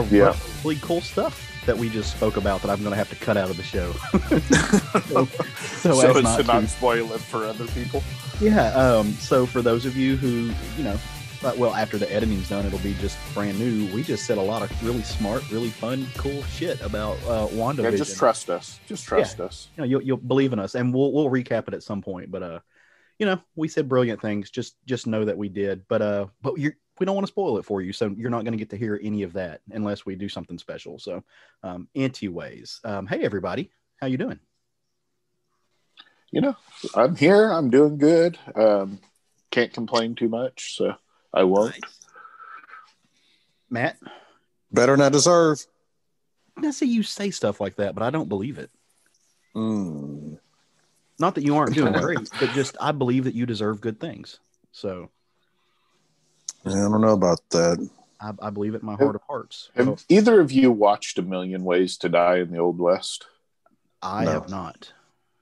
really cool stuff that we just spoke about that I'm going to have to cut out of the show. so as not spoil it for other people. Yeah. So for those of you who, after the editing's done, it'll be just brand new. We just said a lot of really smart, really fun, cool shit about WandaVision. Yeah, just trust us. Us. You'll believe in us, and we'll recap it at some point. But we said brilliant things. Just know that we did. But we don't want to spoil it for you, so you're not going to get to hear any of that unless we do something special. So, anyways, hey everybody, how you doing? I'm here. I'm doing good. Can't complain too much, so I won't. Nice. Matt? Better than I deserve. I see you say stuff like that, but I don't believe it. Not that you aren't doing great, but just I believe that you deserve good things. So I don't know about that. I believe it in my heart of hearts. Have either of you watched A Million Ways to Die in the Old West? I have not.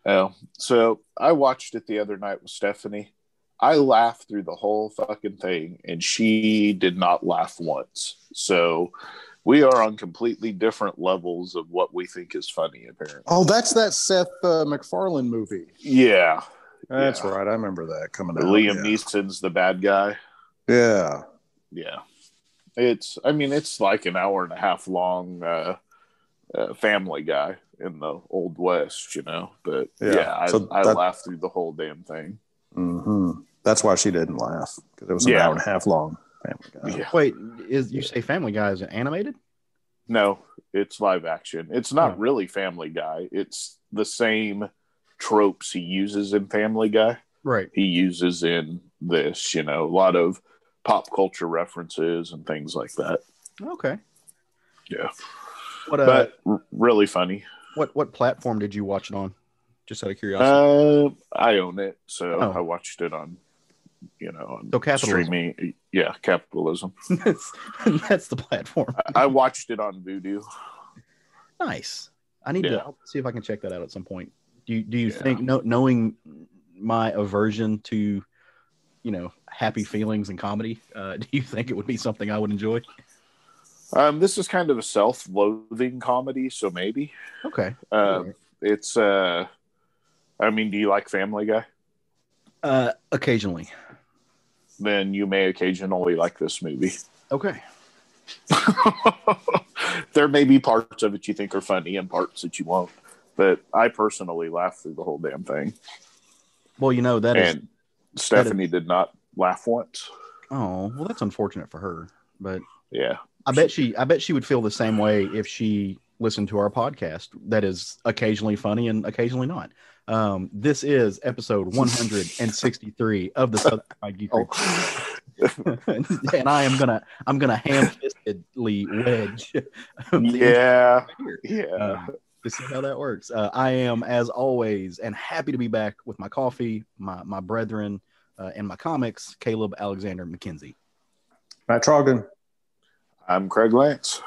Oh, so I watched it the other night with Stephanie. I laughed through the whole fucking thing, and she did not laugh once. So we are on completely different levels of what we think is funny, apparently. Oh, that's that Seth MacFarlane movie. Yeah. That's right. I remember that coming out. Liam Neeson's the bad guy. Yeah. Yeah. It's like an hour and a half long Family Guy in the Old West, But I laughed through the whole damn thing. Mm-hmm. That's why she didn't laugh, because it was an hour and a half long Family Guy. Yeah. Wait, you say Family Guy is animated? No, it's live action. It's not really Family Guy. It's the same tropes he uses in Family Guy. Right. He uses in this, a lot of pop culture references and things like that. Okay. Yeah. But really funny. What platform did you watch it on? Just out of curiosity. I own it, so I watched it on, on capitalism. Streaming. Yeah, capitalism. That's the platform. I watched it on Vudu. Nice. I need to see if I can check that out at some point. Do you think, knowing my aversion to, happy feelings and comedy, do you think it would be something I would enjoy? This is kind of a self-loathing comedy, so maybe. Okay. It's do you like Family Guy? Occasionally. Then you may occasionally like this movie. Okay. There may be parts of it you think are funny and parts that you won't, but I personally laughed through the whole damn thing. Well, Stephanie did not laugh once. Oh, well, that's unfortunate for her, but yeah, I bet she would feel the same way if she listened to our podcast. That is occasionally funny and occasionally not. This is episode 163 of the Southern Geek and I'm gonna ham-fistedly wedge. Yeah. To see how that works. I am, as always, and happy to be back with my coffee, my brethren, and my comics, Caleb Alexander McKenzie. Matt Trogan. I'm Craig Lance.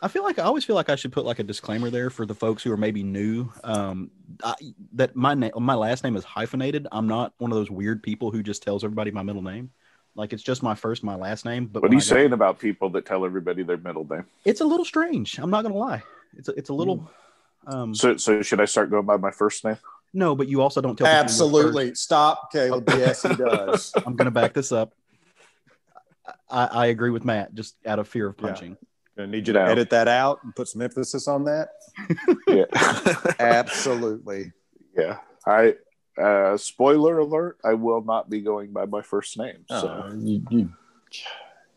I always feel like I should put like a disclaimer there for the folks who are maybe new. That my last name is hyphenated. I'm not one of those weird people who just tells everybody my middle name. Like, it's just my first, my last name. But what are you saying about people that tell everybody their middle name? It's a little strange. I'm not gonna lie. It's a little. So should I start going by my first name? No, but you also don't tell. Absolutely. Stop, Caleb. Yes, he does. I'm gonna back this up. I agree with Matt, just out of fear of punching. I need you to edit that out and put some emphasis on that. Yeah. Absolutely. Yeah. Spoiler alert, I will not be going by my first name. So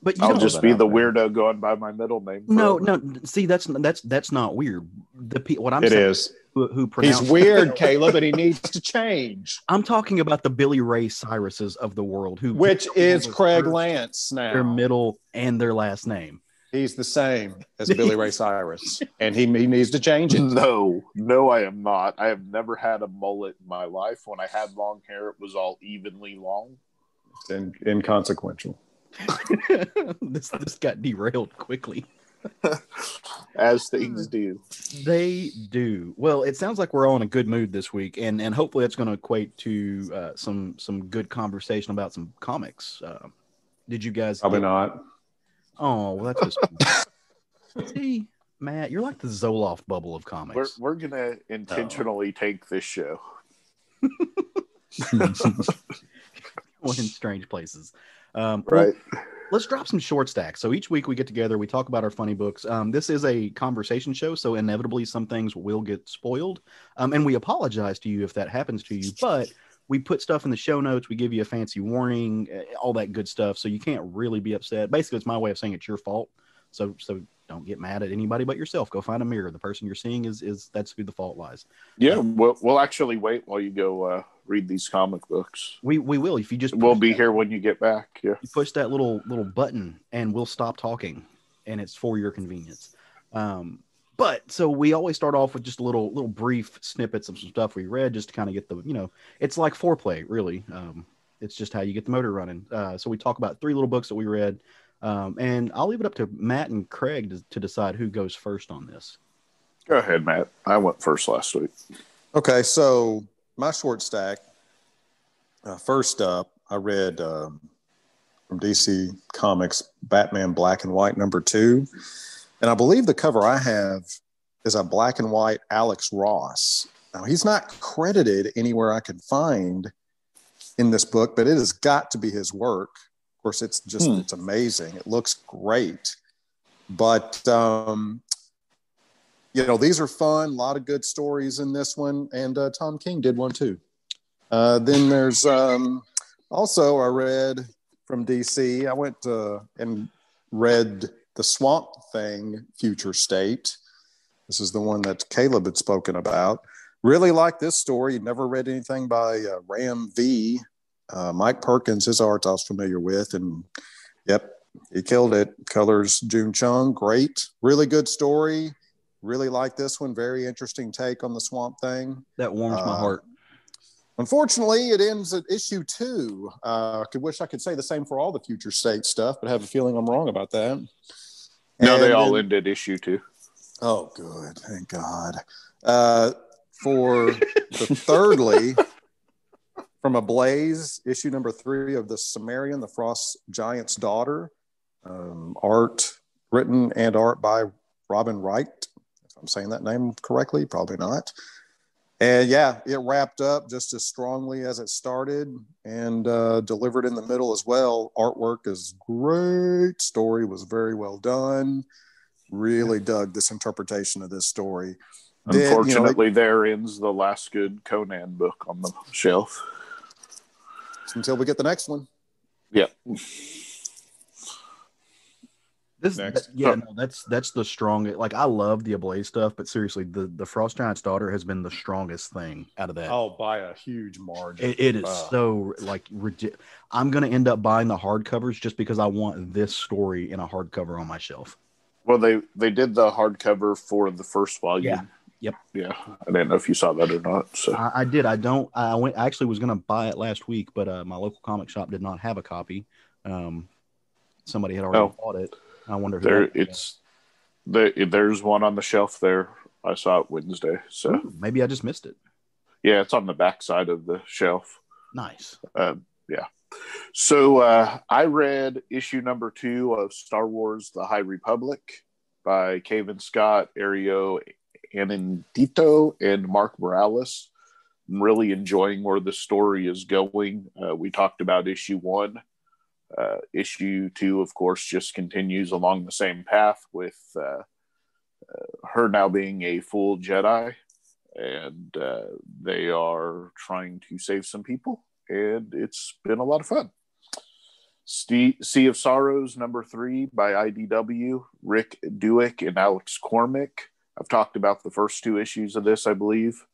but I'll just be the weirdo going by my middle name. No. See, that's not weird. What I'm saying is who pronounce he's weird, Caleb, and he needs to change. I'm talking about the Billy Ray Cyruses of the world, which is Craig Lance now. Their middle and their last name. He's the same as Billy Ray Cyrus, and he needs to change it. No, I am not. I have never had a mullet in my life. When I had long hair, it was all evenly long. It's inconsequential. This got derailed quickly. As things do. They do. Well, it sounds like we're all in a good mood this week, and hopefully that's going to equate to some good conversation about some comics. Did you guys... Probably not. Oh, well, that's just... See, Matt, you're like the Zoloft bubble of comics. We're gonna intentionally take this show. One in strange places. Right. Well, let's drop some short stacks. So each week we get together, we talk about our funny books. This is a conversation show, so inevitably some things will get spoiled. And we apologize to you if that happens to you, but we put stuff in the show notes. We give you a fancy warning, all that good stuff. So you can't really be upset. Basically, it's my way of saying it's your fault. So don't get mad at anybody but yourself. Go find a mirror. The person you're seeing is that's who the fault lies. Yeah, we'll actually wait while you go read these comic books. We will. If you just we'll be here when you get back. Yeah, you push that little button and we'll stop talking, and it's for your convenience. But so we always start off with just little brief snippets of some stuff we read, just to kind of get the, it's like foreplay, really. It's just how you get the motor running. So we talk about 3 little books that we read, and I'll leave it up to Matt and Craig to decide who goes first on this. Go ahead, Matt. I went first last week. Okay, so my short stack. First up, I read from DC Comics Batman Black and White #2. And I believe the cover I have is a black and white Alex Ross. Now, he's not credited anywhere I can find in this book, but it has got to be his work. Of course, it's just, it's amazing. It looks great. But, these are fun. A lot of good stories in this one. And Tom King did one too. Then there's also, I read from DC. I went and read The Swamp Thing Future State. This is the one that Caleb had spoken about. Really like this story. Never read anything by Ram V. Mike Perkins, his art I was familiar with. And yep, he killed it. Colors June Chung, great. Really good story. Really like this one. Very interesting take on the Swamp Thing. That warms my heart. Unfortunately, it ends at issue 2. Could wish I could say the same for all the Future State stuff, but I have a feeling I'm wrong about that. No, they all ended issue 2. Oh, good. Thank God. For the thirdly, from Ablaze, issue #3 of the Cimmerian, the Frost Giant's Daughter. Written and art by Robin Wright. If I'm saying that name correctly, probably not. And yeah, it wrapped up just as strongly as it started and delivered in the middle as well. Artwork is great. Story was very well done. Really dug this interpretation of this story. Unfortunately, there ends the last good Conan book on the shelf. Until we get the next one. Yeah. That's the strongest. Like, I love the Ablaze stuff, but seriously, the Frost Giant's Daughter has been the strongest thing out of that. Oh, by a huge margin. It is so like ridiculous. I'm gonna end up buying the hardcovers just because I want this story in a hardcover on my shelf. Well, they did the hardcover for the first volume. Yeah. Yep. Yeah. I didn't know if you saw that or not. So I did. I actually was gonna buy it last week, but my local comic shop did not have a copy. Somebody had already bought it. I wonder who there's one on the shelf there. I saw it Wednesday. So maybe I just missed it. Yeah, it's on the back side of the shelf. Nice. Yeah. So I read issue #2 of Star Wars: The High Republic by Cavan Scott, Ario Anindito, and Mark Morales. I'm really enjoying where the story is going. We talked about issue 1. Issue 2, of course, just continues along the same path with her now being a full Jedi, and they are trying to save some people, and it's been a lot of fun. Sea of Sorrows #3 by IDW, Rick Dewick and Alex Cormick. I've talked about the first 2 issues of this, I believe.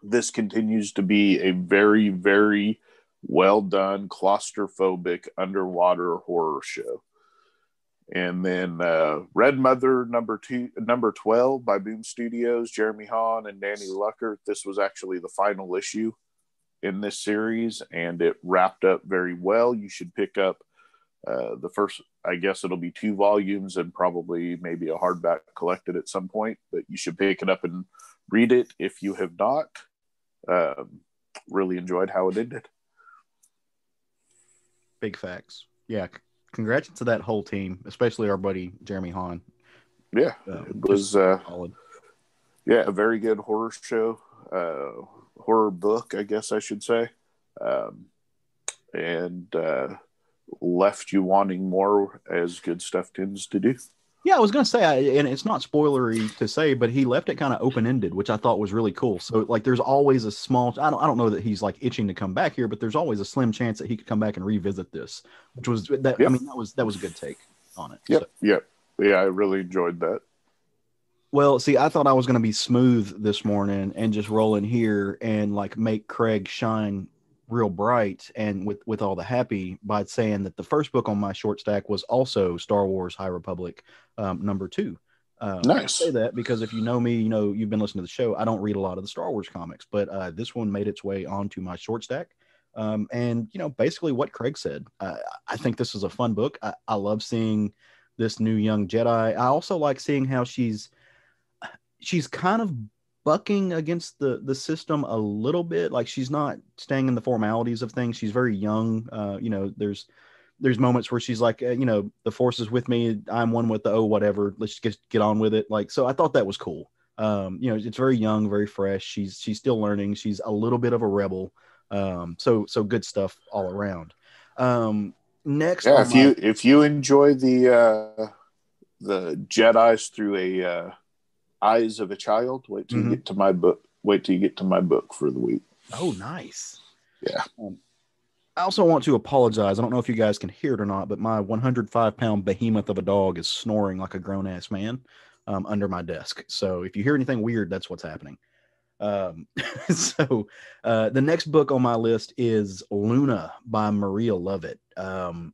This continues to be a very, very well done, claustrophobic underwater horror show. And then Red Mother #12 by Boom Studios, Jeremy Hahn and Danny Luckert. This was actually the final issue in this series, and it wrapped up very well. You should pick up the first, I guess it'll be 2 volumes and probably maybe a hardback collected at some point, but you should pick it up and read it if you have not. Really enjoyed how it ended. Big facts. Yeah. congrats to that whole team, especially our buddy Jeremy Hahn. Yeah, it was solid. Yeah, a very good horror show, horror book, I guess I should say, and left you wanting more, as good stuff tends to do. Yeah, I was going to say, and it's not spoilery to say, but he left it kind of open-ended, which I thought was really cool. So, like, there's always a small, I don't know that he's like itching to come back here, but there's always a slim chance that he could come back and revisit this, which was that. Yep. I mean, that was a good take on it. Yep. So. Yep. Yeah, I really enjoyed that. Well, see, I thought I was going to be smooth this morning and just roll in here and like make Craig shine real bright and with all the happy by saying that the first book on my short stack was also Star Wars High Republic #2. Nice. I say that because if you know me, you know you've been listening to the show. I don't read a lot of the Star Wars comics, but this one made its way onto my short stack. And you know, basically what Craig said. I think this is a fun book. I love seeing this new young Jedi. I also like seeing how she's kind of bucking against the system a little bit. Like she's not staying in the formalities of things. She's very young. You know, there's moments where she's like, you know, the force is with me. I'm one with the whatever. Let's just get on with it. Like, so I thought that was cool. You know, it's very young, very fresh. She's still learning. She's a little bit of a rebel. So good stuff all around. Next, yeah, if you enjoy the Jedi's through a eyes of a child, wait till you get to my book. Wait till you get to my book for the week. Oh, nice. Yeah. I also want to apologize. I don't know if you guys can hear it or not, but my 105-pound behemoth of a dog is snoring like a grown-ass man under my desk. So if you hear anything weird, that's what's happening. So the next book on my list is Luna by Maria Lovett. I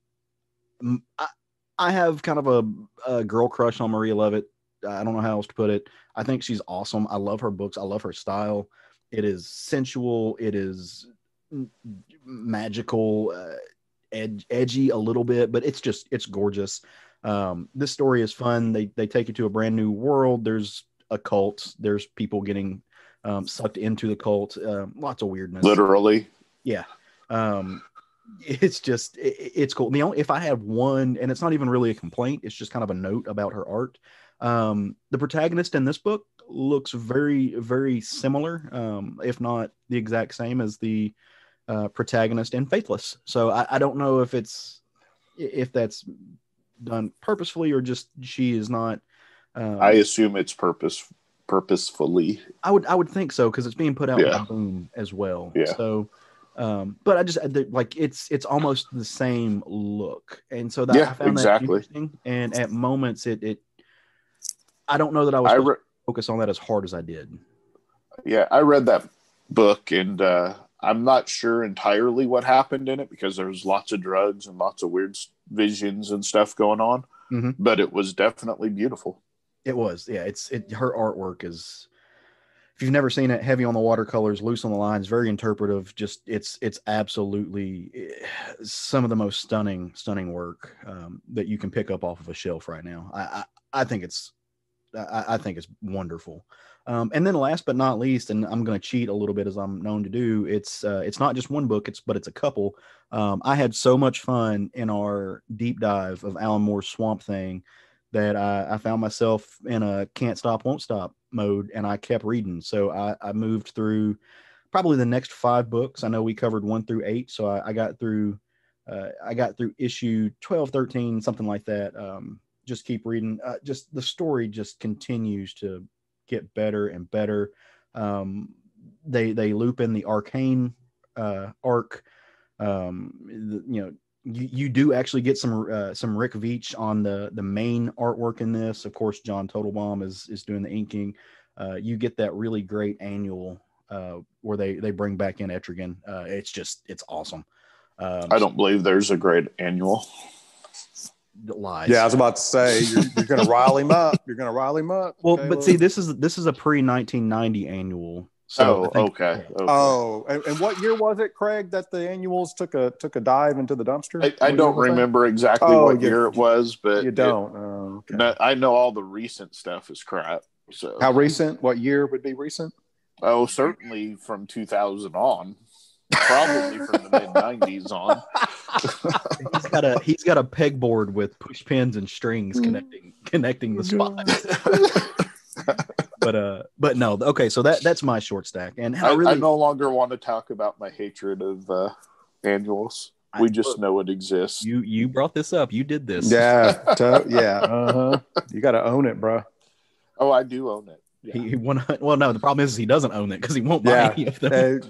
have kind of a girl crush on Maria Lovett. I don't know how else to put it. I think she's awesome. I love her books. I love her style. It is sensual. It is magical, edgy a little bit, but it's gorgeous. This story is fun. They take you to a brand new world. There's a cult. There's people getting sucked into the cult. Lots of weirdness. Literally. Yeah. It's cool. If I have one, and it's not even really a complaint, it's just kind of a note about her art. The protagonist in this book looks very, very similar, if not the exact same as the protagonist in Faithless. So I don't know if that's done purposefully or just she is not. I assume it's purposefully. I would think so because it's being put out by Boom as well. Yeah. So, but I just like it's almost the same look, and so that I found that interesting. And at moments, I don't know that I was supposed to focus on that as hard as I did. Yeah, I read that book, and I'm not sure entirely what happened in it because there's lots of drugs and lots of weird visions and stuff going on. Mm-hmm. But it was definitely beautiful. It was, yeah. Her artwork is. If you've never seen it, heavy on the watercolors, loose on the lines, very interpretive. Just it's absolutely some of the most stunning work that you can pick up off of a shelf right now. I think it's wonderful. And then last but not least, and I'm going to cheat a little bit as I'm known to do. It's not just one book, but it's a couple. I had so much fun in our deep dive of Alan Moore's Swamp Thing that I found myself in a can't stop, won't stop mode, and I kept reading. So I moved through probably the next 5 books. I know we covered 1 through 8, so I got through issue 12, 13, something like that. Just keep reading. Just the story just continues to get better and better. They loop in the arcane arc. You do actually get some Rick Veitch on the main artwork in this. Of course, John Totalbaum is doing the inking. You get that really great annual where they bring back in Etrigan. It's awesome. I don't believe there's a great annual. Lies. Yeah, I was about to say you're going to rile him up. You're going to rile him up. Well, but see, this is a pre-1990 annual. So okay. Oh, and what year was it, Craig, that the annuals took a dive into the dumpster? I don't remember exactly what year it was, but you don't. Okay. No, I know all the recent stuff is crap. So how recent? What year would be recent? Oh, certainly from 2000 on. probably from the mid-90s on. He's got a pegboard with push pins and strings connecting the spots. But no, okay, so that's my short stack, and I no longer want to talk about my hatred of annuals. We just know it exists. You brought this up. You did this. Yeah, yeah. You got to own it, bro. Oh, I do own it. Yeah. Well, no, the problem is he doesn't own it because he won't buy any of them.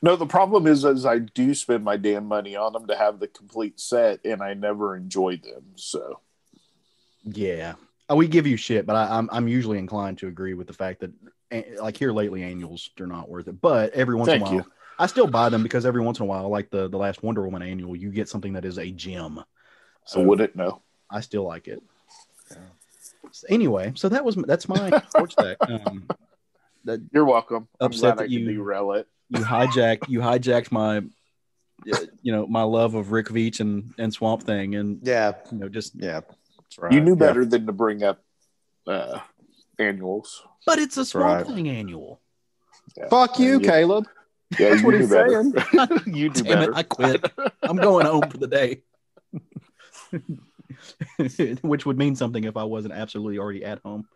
No, the problem is I do spend my damn money on them to have the complete set, and I never enjoy them. So, yeah, we give you shit, but I'm usually inclined to agree with the fact that, like here lately, annuals they're not worth it. But every once in a while, I still buy them because every once in a while, like the last Wonder Woman annual, you get something that is a gem. So I wouldn't know. I still like it. Yeah. So anyway, so that's my sports deck. You're welcome. I'm Upset glad that I can derail it. You hijacked my, my love of Rick Veitch and Swamp Thing, and that's right. You knew better than to bring up annuals. But it's a Swamp Thing annual. Yeah. Fuck you, Caleb. Yeah, that's what he's saying. You do Damn better. It, I quit. I'm going home for the day. Which would mean something if I wasn't absolutely already at home,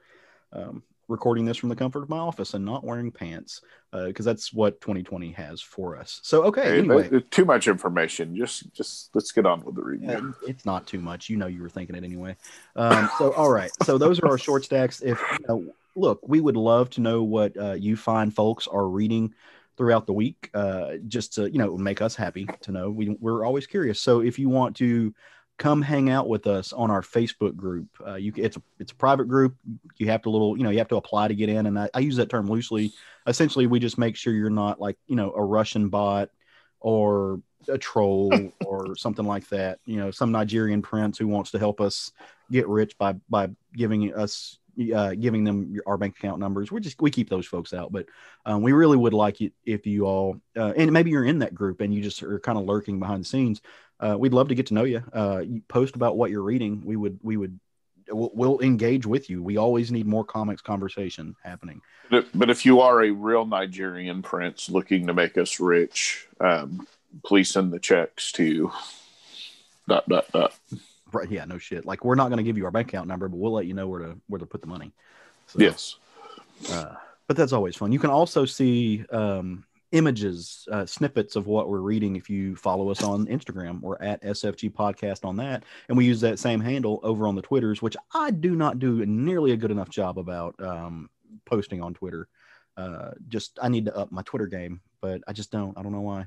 recording this from the comfort of my office and not wearing pants, because that's what 2020 has for us. So, okay. Anyway, too much information. Just let's get on with the review. It's not too much. You were thinking it anyway. So, all right. So those are our short stacks. If look, we would love to know what you fine folks are reading throughout the week, just to it would make us happy to know. We're always curious. So if you want to come hang out with us on our Facebook group, it's a private group. You have to you have to apply to get in, and I use that term loosely. Essentially, we just make sure you're not like a Russian bot or a troll or something like that. Some Nigerian prince who wants to help us get rich by giving them our bank account numbers. We keep those folks out, but we really would like it if you all, and maybe you're in that group and you just are kind of lurking behind the scenes. We'd love to get to know you. You post about what you're reading. We'll engage with you. We always need more comics conversation happening. But if you are a real Nigerian prince looking to make us rich, please send the checks to ... Right, yeah, no shit. Like, we're not going to give you our bank account number, but we'll let you know where to put the money. So, yes. But that's always fun. You can also see images, snippets of what we're reading if you follow us on Instagram. We're at SFG Podcast on that. And we use that same handle over on the Twitters, which I do not do nearly a good enough job about posting on Twitter. I need to up my Twitter game, but I just don't. I don't know why.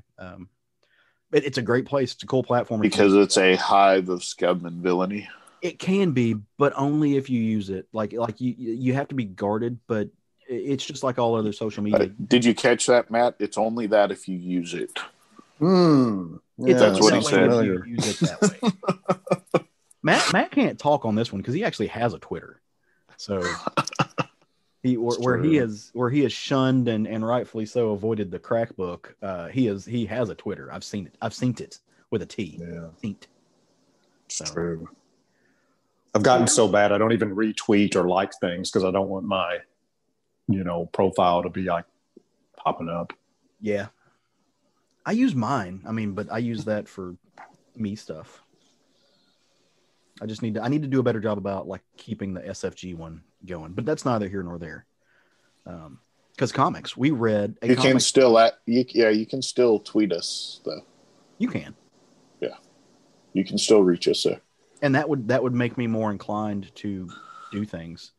It's a great place. It's a cool platform. Because it's a hive of scum and villainy. It can be, but only if you use it. Like you have to be guarded, but it's just like all other social media. Did you catch that, Matt? It's only that if you use it. That's what he said. You use it that way. Matt can't talk on this one because he actually has a Twitter. So where he has shunned and rightfully so avoided the crack book. He has a Twitter. I've seen it with a T. Yeah, it's true. I've gotten so bad I don't even retweet or like things because I don't want my profile to be like popping up. Yeah, I use mine. But I use that for me stuff. I need to do a better job about like keeping the SFG one going, but that's neither here nor there. Because comics, we read. You can still tweet us though. You can. Yeah, you can still reach us there. And that would make me more inclined to do things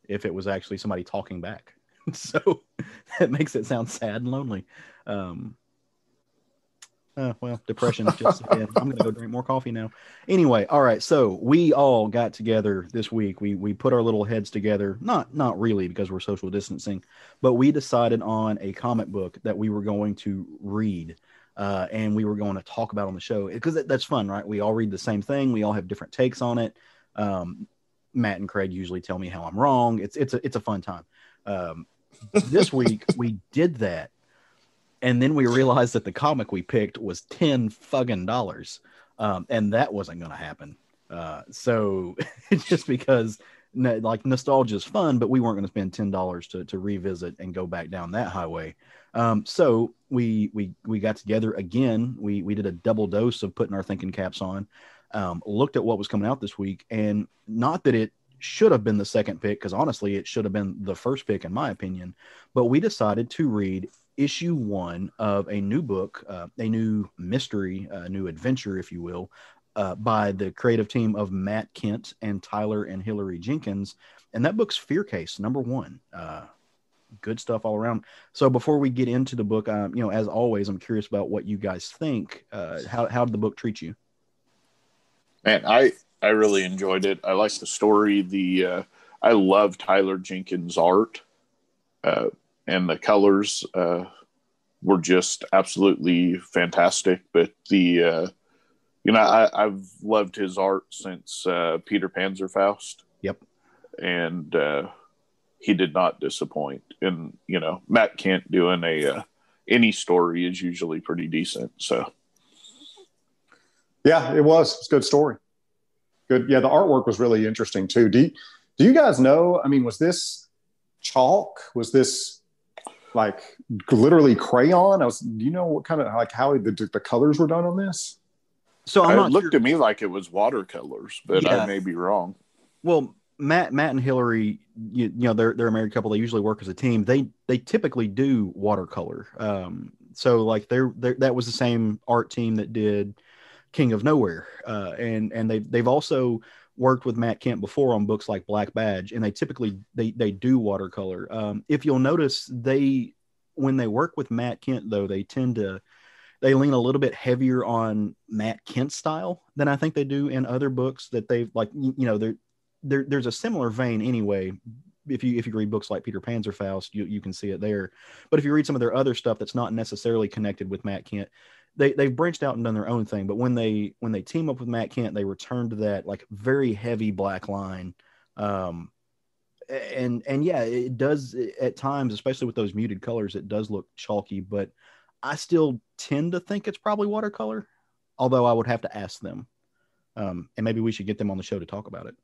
if it was actually somebody talking back. So that makes it sound sad and lonely. Depression. I'm going to go drink more coffee now. Anyway, all right. So we all got together this week. We put our little heads together. Not really because we're social distancing, but we decided on a comic book that we were going to read. And we were going to talk about on the show because that's fun, right? We all read the same thing. We all have different takes on it. Matt and Craig usually tell me how I'm wrong. It's a fun time. This week we did that. And then we realized that the comic we picked was $10 and that wasn't going to happen. So just because like nostalgia is fun, but we weren't going to spend $10 to revisit and go back down that highway. So we got together again. We did a double dose of putting our thinking caps on, looked at what was coming out this week, and not that it should have been the second pick, because honestly, it should have been the first pick in my opinion. But we decided to read issue 1 of a new book, a new mystery, a new adventure, if you will, by the creative team of Matt Kindt and Tyler and Hilary Jenkins. And that book's Fear Case #1. Good stuff all around. So before we get into the book, as always, I'm curious about what you guys think. How did the book treat you? Man, I really enjoyed it. I liked the story. I love Tyler Jenkins' art, and the colors were just absolutely fantastic. But I've loved his art since Peter Panzerfaust. Yep. And he did not disappoint. And, Matt Kindt doing any story is usually pretty decent. So. Yeah, it was. It's a good story. Good. Yeah, the artwork was really interesting too. Do you guys know, was this chalk? Was this like literally crayon? Do you know what kind of, like, how the colors were done on this? So it looked to me like it was watercolors, but I may be wrong. Well, Matt and Hilary, they're a married couple. They usually work as a team. They typically do watercolor. So like that was the same art team that did King of Nowhere, and they've also worked with Matt Kindt before on books like Black Badge, and they typically they do watercolor. If you'll notice, when they work with Matt Kindt, though, they lean a little bit heavier on Matt Kindt style than I think they do in other books that they've, like, there's a similar vein anyway. If you read books like Peter Panzerfaust, you can see it there. But if you read some of their other stuff that's not necessarily connected with Matt Kindt, they've branched out and done their own thing. But when they team up with Matt Kindt, they return to that like very heavy black line. And yeah, it does at times, especially with those muted colors, it does look chalky, but I still tend to think it's probably watercolor, although I would have to ask them. And maybe we should get them on the show to talk about it.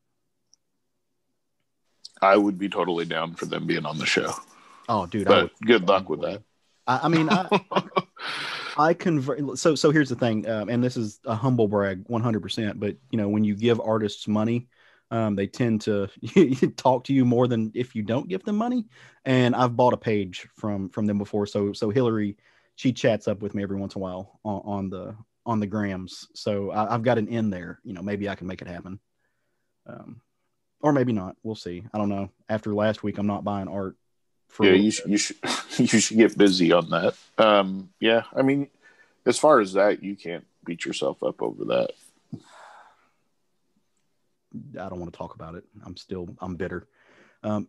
I would be totally down for them being on the show. Oh, dude. But good luck with that. I convert. So here's the thing. And this is a humble brag 100%, but when you give artists money, they tend to talk to you more than if you don't give them money. And I've bought a page from them before. So Hilary, she chats up with me every once in a while on the grams. So I've got an in there. Maybe I can make it happen. Or maybe not. We'll see. I don't know. After last week, I'm not buying art. You should get busy on that. Yeah, as far as that, you can't beat yourself up over that. I don't want to talk about it. I'm bitter.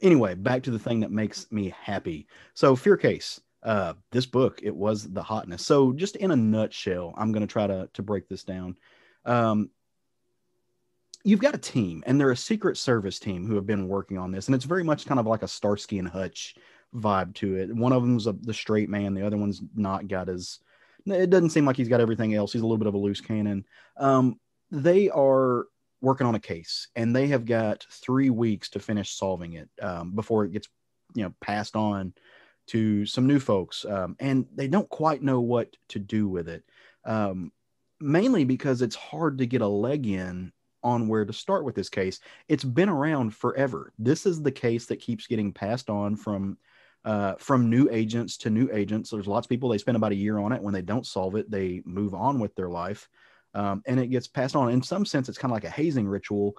Anyway, back to the thing that makes me happy. So Fear Case, this book, it was the hotness. So just in a nutshell, I'm going to try to break this down. You've got a team, and they're a Secret Service team who have been working on this, and it's very much kind of like a Starsky and Hutch vibe to it. One of them's the straight man, the other one's not got his. It doesn't seem like he's got everything else. He's a little bit of a loose cannon. They are working on a case, and they have got 3 weeks to finish solving it before it gets passed on to some new folks, and they don't quite know what to do with it, mainly because it's hard to get a leg in on where to start with this case. It's been around forever. This is the case that keeps getting passed on from new agents to new agents. There's lots of people, they spend about a year on it. When they don't solve it, they move on with their life. And it gets passed on. In some sense, it's kind of like a hazing ritual,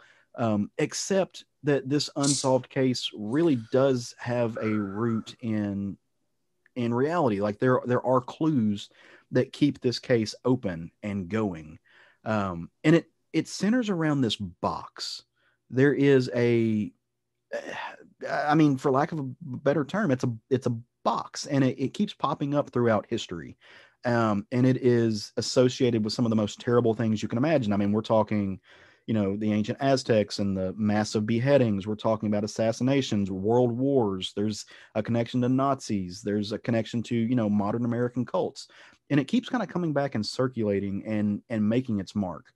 except that this unsolved case really does have a root in reality. Like there are clues that keep this case open and going. And it centers around this box. There is for lack of a better term, it's a box, and it keeps popping up throughout history. And it is associated with some of the most terrible things you can imagine. We're talking, the ancient Aztecs and the massive beheadings. We're talking about assassinations, world wars. There's a connection to Nazis. There's a connection to, modern American cults. And it keeps kind of coming back and circulating and making its mark.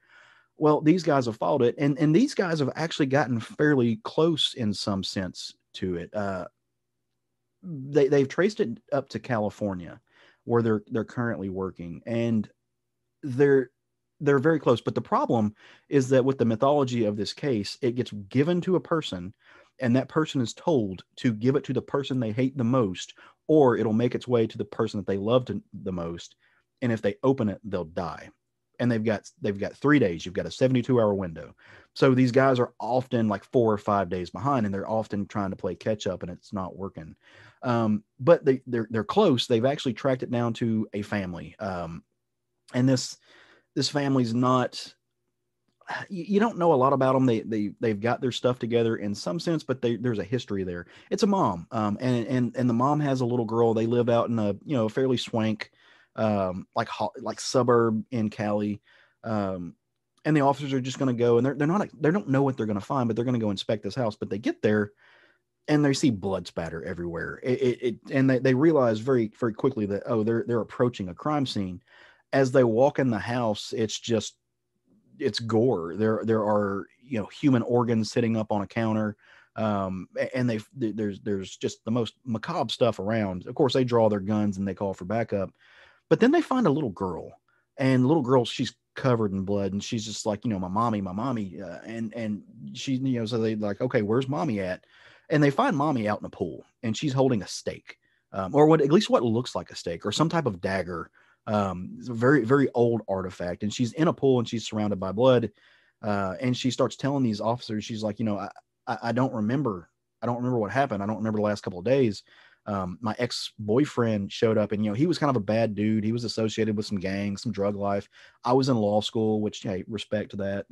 Well, these guys have followed it, and these guys have actually gotten fairly close in some sense to it. They've traced it up to California, where they're currently working, and they're very close. But the problem is that with the mythology of this case, it gets given to a person, and that person is told to give it to the person they hate the most, or it'll make its way to the person that they loved the most. And if they open it, they'll die. And they've got 3 days. You've got a 72-hour window. So these guys are often like 4 or 5 days behind, and they're often trying to play catch up, and it's not working. But they're close. They've actually tracked it down to a family. And this family's not, you don't know a lot about them. They've got their stuff together in some sense, but there's a history there. It's a mom. And the mom has a little girl. They live out in a fairly swank, like suburb in Cali. And the officers are just going to go, and they don't know what they're going to find, but they're going to go inspect this house. But they get there and they see blood spatter everywhere. And they realize very, very quickly that, they're approaching a crime scene. As they walk in the house, it's gore. There are, human organs sitting up on a counter. And there's just the most macabre stuff around. Of course, they draw their guns and they call for backup, but then they find a little girl, and the little girl, she's covered in blood, and she's just like, my mommy, and she, so they like, okay, where's mommy at? And they find mommy out in a pool, and she's holding a stake, or at least what looks like a stake, or some type of dagger. It's a very, very old artifact, and she's in a pool, and she's surrounded by blood. And she starts telling these officers, she's like, I don't remember what happened. I don't remember the last couple of days. My ex-boyfriend showed up, and, he was kind of a bad dude. He was associated with some gangs, some drug life. I was in law school, which, hey, respect to that.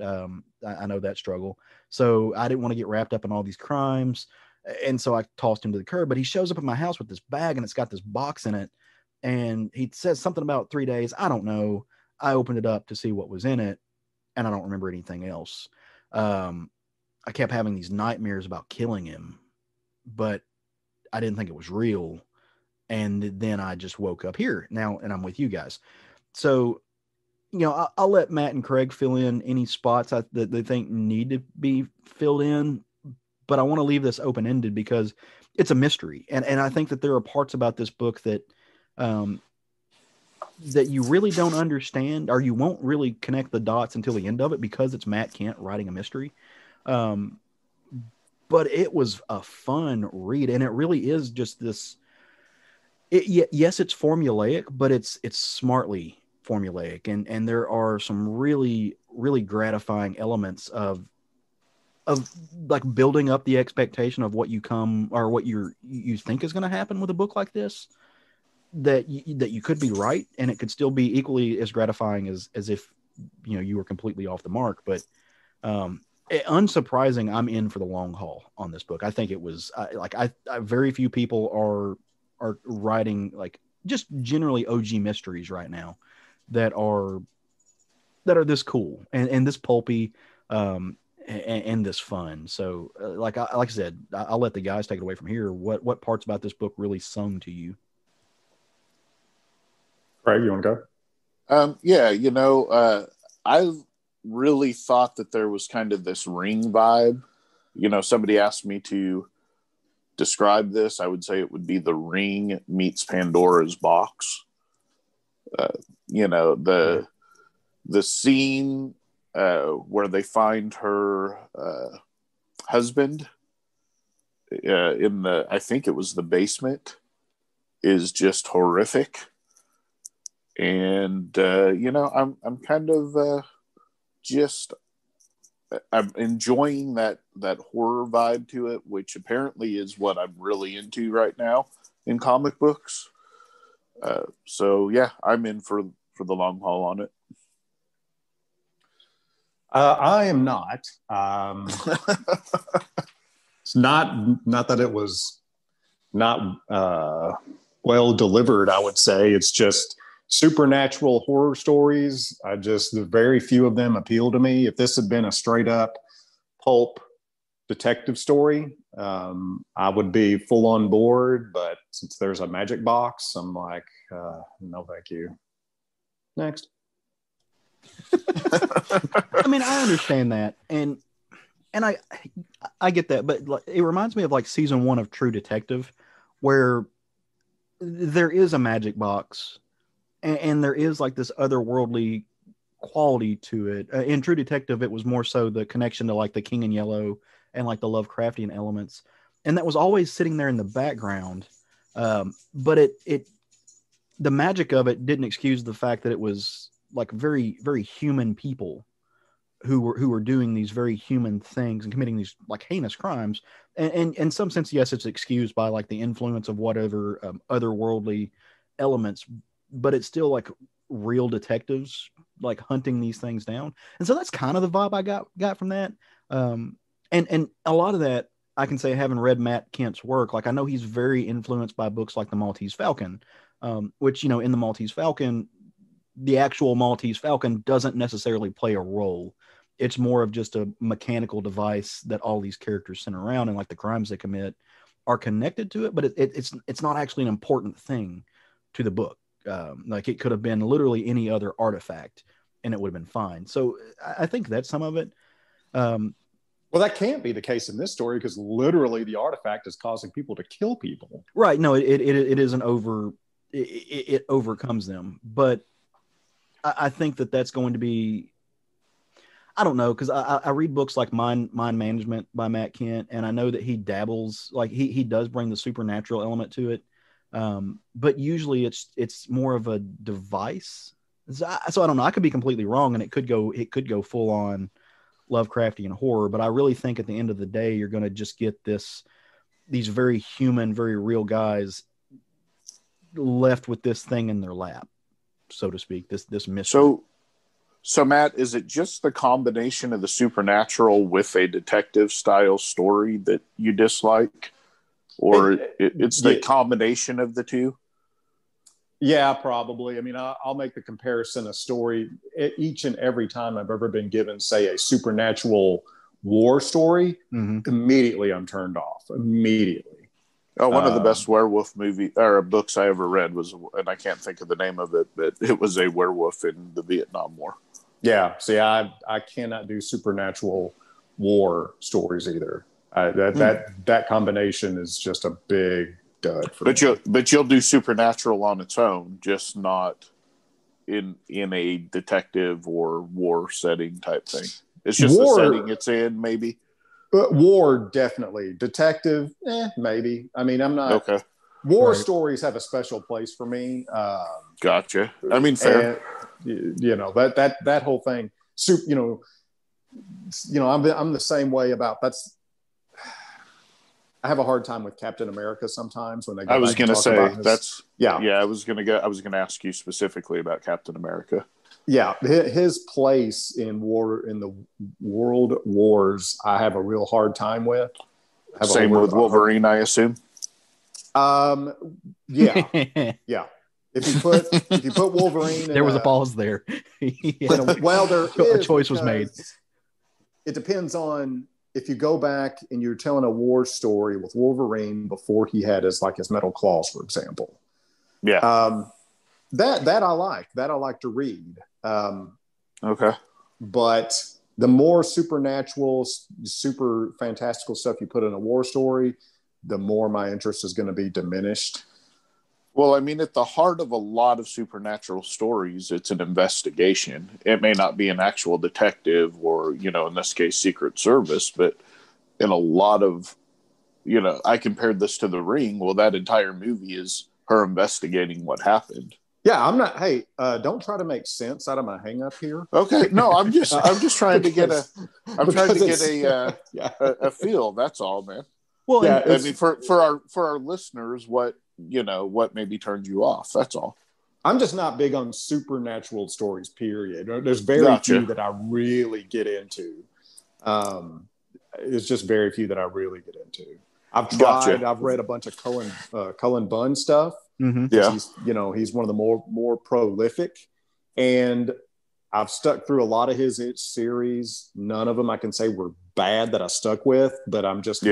I know that struggle. So I didn't want to get wrapped up in all these crimes. And so I tossed him to the curb, but he shows up at my house with this bag, and it's got this box in it. And he says something about 3 days. I don't know. I opened it up to see what was in it, and I don't remember anything else. I kept having these nightmares about killing him, but I didn't think it was real. And then I just woke up here now, and I'm with you guys. So, I'll let Matt and Craig fill in any spots that they think need to be filled in, but I want to leave this open-ended because it's a mystery. And I think that there are parts about this book that you really don't understand, or you won't really connect the dots until the end of it, because it's Matt Kindt writing a mystery. But it was a fun read, and it really is just this. Yes, it's formulaic, but it's smartly formulaic, and there are some really, really gratifying elements of like building up the expectation of what you think is going to happen with a book like this. That you could be right, and it could still be equally as gratifying as if you were completely off the mark. But unsurprising, I'm in for the long haul on this book. I think it was very few people are writing like just generally OG mysteries right now that are this cool and this pulpy and this fun. So like I said, I'll let the guys take it away from here. What parts about this book really sung to you? Craig, you want to go? I really thought that there was kind of this Ring vibe. Somebody asked me to describe this. I would say it would be the Ring meets Pandora's box. The scene where they find her husband I think it was the basement, is just horrific. And I'm kind of I'm enjoying that horror vibe to it, which apparently is what I'm really into right now in comic books. So yeah, I'm in for the long haul on it. I am not. It's not that it was not well delivered, I would say. It's just supernatural horror stories. Very few of them appeal to me. If this had been a straight up pulp detective story, I would be full on board. But since there's a magic box, I'm like, no, thank you. Next. I mean, I understand that, and I get that, but like, it reminds me of like season 1 of True Detective, where there is a magic box, and there is like this otherworldly quality to it. In True Detective, it was more so the connection to like the King in Yellow and like the Lovecraftian elements, and that was always sitting there in the background. But the magic of it didn't excuse the fact that it was like very, very human people who were doing these very human things and committing these like heinous crimes. And in some sense, yes, it's excused by like the influence of whatever otherworldly elements, but it's still like real detectives like hunting these things down. And so that's kind of the vibe I got from that. And a lot of that I can say, having read Matt Kindt's work, like I know he's very influenced by books like The Maltese Falcon, which, in The Maltese Falcon, the actual Maltese Falcon doesn't necessarily play a role. It's more of just a mechanical device that all these characters send around, and like the crimes they commit are connected to it, but it's not actually an important thing to the book. Like it could have been literally any other artifact and it would have been fine. So I think that's some of it. Well, that can't be the case in this story because literally the artifact is causing people to kill people. Right. No, it isn't over. It overcomes them. But I think that's going to be, I don't know, because I read books like Mind Management by Matt Kindt, and I know that he dabbles, like he does bring the supernatural element to it. But usually it's more of a device. So I don't know. I could be completely wrong, and it could go full on Lovecraftian horror. But I really think at the end of the day, you're going to just get these very human, very real guys left with this thing in their lap, so to speak. This mystery. So Matt, is it just the combination of the supernatural with a detective style story that you dislike, or it's the combination of the two? Yeah, probably. I mean, I'll make the comparison. A story each and every time I've ever been given, say, a supernatural war story, immediately I'm turned off. Immediately. Oh, one of the best werewolf movie or books I ever read was, and I can't think of the name of it, but it was a werewolf in the Vietnam War. Yeah, see, I cannot do supernatural war stories either. That combination is just a big dud for me. But you'll do supernatural on its own, just not in a detective or war setting type thing. It's just the setting it's in, maybe. War, definitely. Detective, maybe. I mean, I'm not. Okay. War stories have a special place for me. Gotcha. I mean, fair. And, that whole thing. I'm the same way about that's. I have a hard time with Captain America sometimes when they. I was going to say that's. Yeah. I was going to ask you specifically about Captain America. Yeah, his place in the world wars, I have a real hard time with. Same with Wolverine, I assume. Yeah. If you put Wolverine, there was a pause there. Well, there a choice was made. It depends on if you go back and you're telling a war story with Wolverine before he had his metal claws, for example. Yeah. That I like to read. Okay. But the more supernatural, super fantastical stuff you put in a war story, the more my interest is going to be diminished. Well, I mean, at the heart of a lot of supernatural stories, it's an investigation. It may not be an actual detective or, in this case, Secret Service, but in a lot of, I compared this to The Ring. Well, that entire movie is her investigating what happened. Yeah, I'm not. Hey, don't try to make sense out of my hang up here. Okay, no, I'm just trying to get a feel. That's all, man. Well, yeah, I mean, for our listeners, what maybe turned you off? That's all. I'm just not big on supernatural stories. Period. There's very few that I really get into. It's just very few that I really get into. I've tried. I've read a bunch of Cullen Bunn stuff. Mm-hmm. Yeah, he's one of the more prolific, and I've stuck through a lot of his series. None of them I can say were bad that I stuck with, but I'm just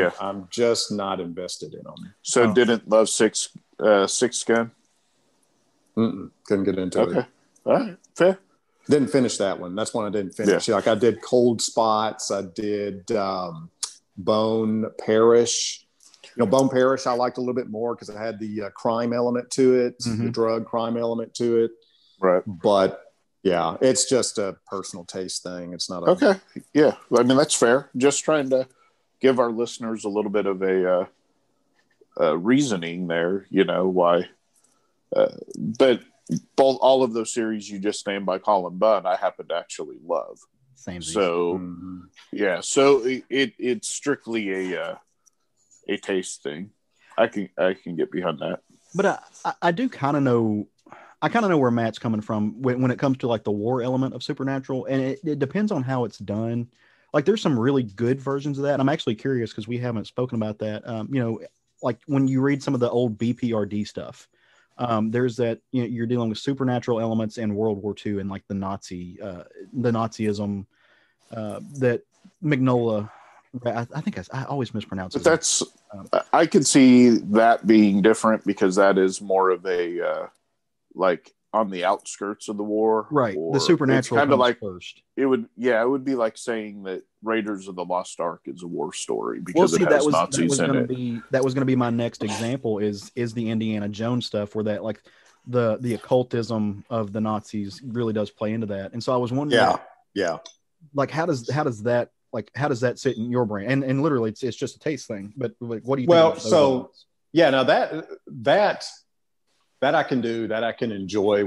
not invested in them. So didn't love Six Gun? Couldn't get into it. Okay, all right, fair. Didn't finish that one. That's one I didn't finish. Yeah. Like I did Cold Spots. I did Bone Parish. Bone Parish I liked a little bit more because it had the crime element to it, the drug crime element to it. Right. But yeah, it's just a personal taste thing. It's not okay. Yeah, I mean that's fair. Just trying to give our listeners a little bit of a reasoning there. Why. But all of those series you just named by Colin Bunn, I happen to actually love. Same. So yeah, so it's strictly a taste thing. I can get behind that. But I do kind of know. I kind of know where Matt's coming from when it comes to like the war element of Supernatural, and it depends on how it's done. Like there's some really good versions of that. I'm actually curious because we haven't spoken about that. Like when you read some of the old BPRD stuff. There's that you're dealing with supernatural elements in World War II and like the Nazism that Mignola. I think I always mispronounce it. But that's I could see that being different because that is more of a like on the outskirts of the war, right? The supernatural kind of like first. It would be like saying that Raiders of the Lost Ark is a war story because it has Nazis in it. That was going to be my next example is the Indiana Jones stuff where that like the occultism of the Nazis really does play into that. And so I was wondering, like how does that sit in your brain? And literally it's just a taste thing. But like, what do you think? Well, so yeah, now that I can do, that I can enjoy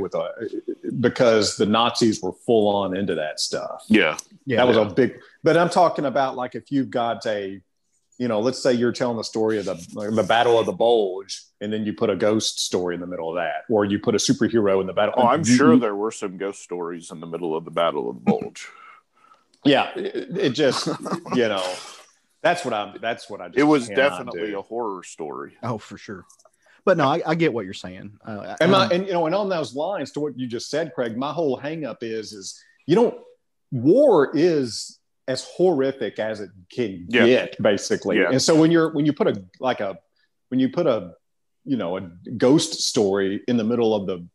because the Nazis were full on into that stuff. Yeah. That was a big, but I'm talking about like if you've got let's say you're telling the story of the Battle of the Bulge, and then you put a ghost story in the middle of that, or you put a superhero in the battle. Oh, I'm sure there were some ghost stories in the middle of the Battle of the Bulge. Yeah. It just, that's what I just it was definitely a horror story. Oh, for sure. But no, I get what you're saying. And on those lines to what you just said, Craig, my whole hang up is war is as horrific as it can get, basically. Yeah. And so when you put a ghost story in the middle of the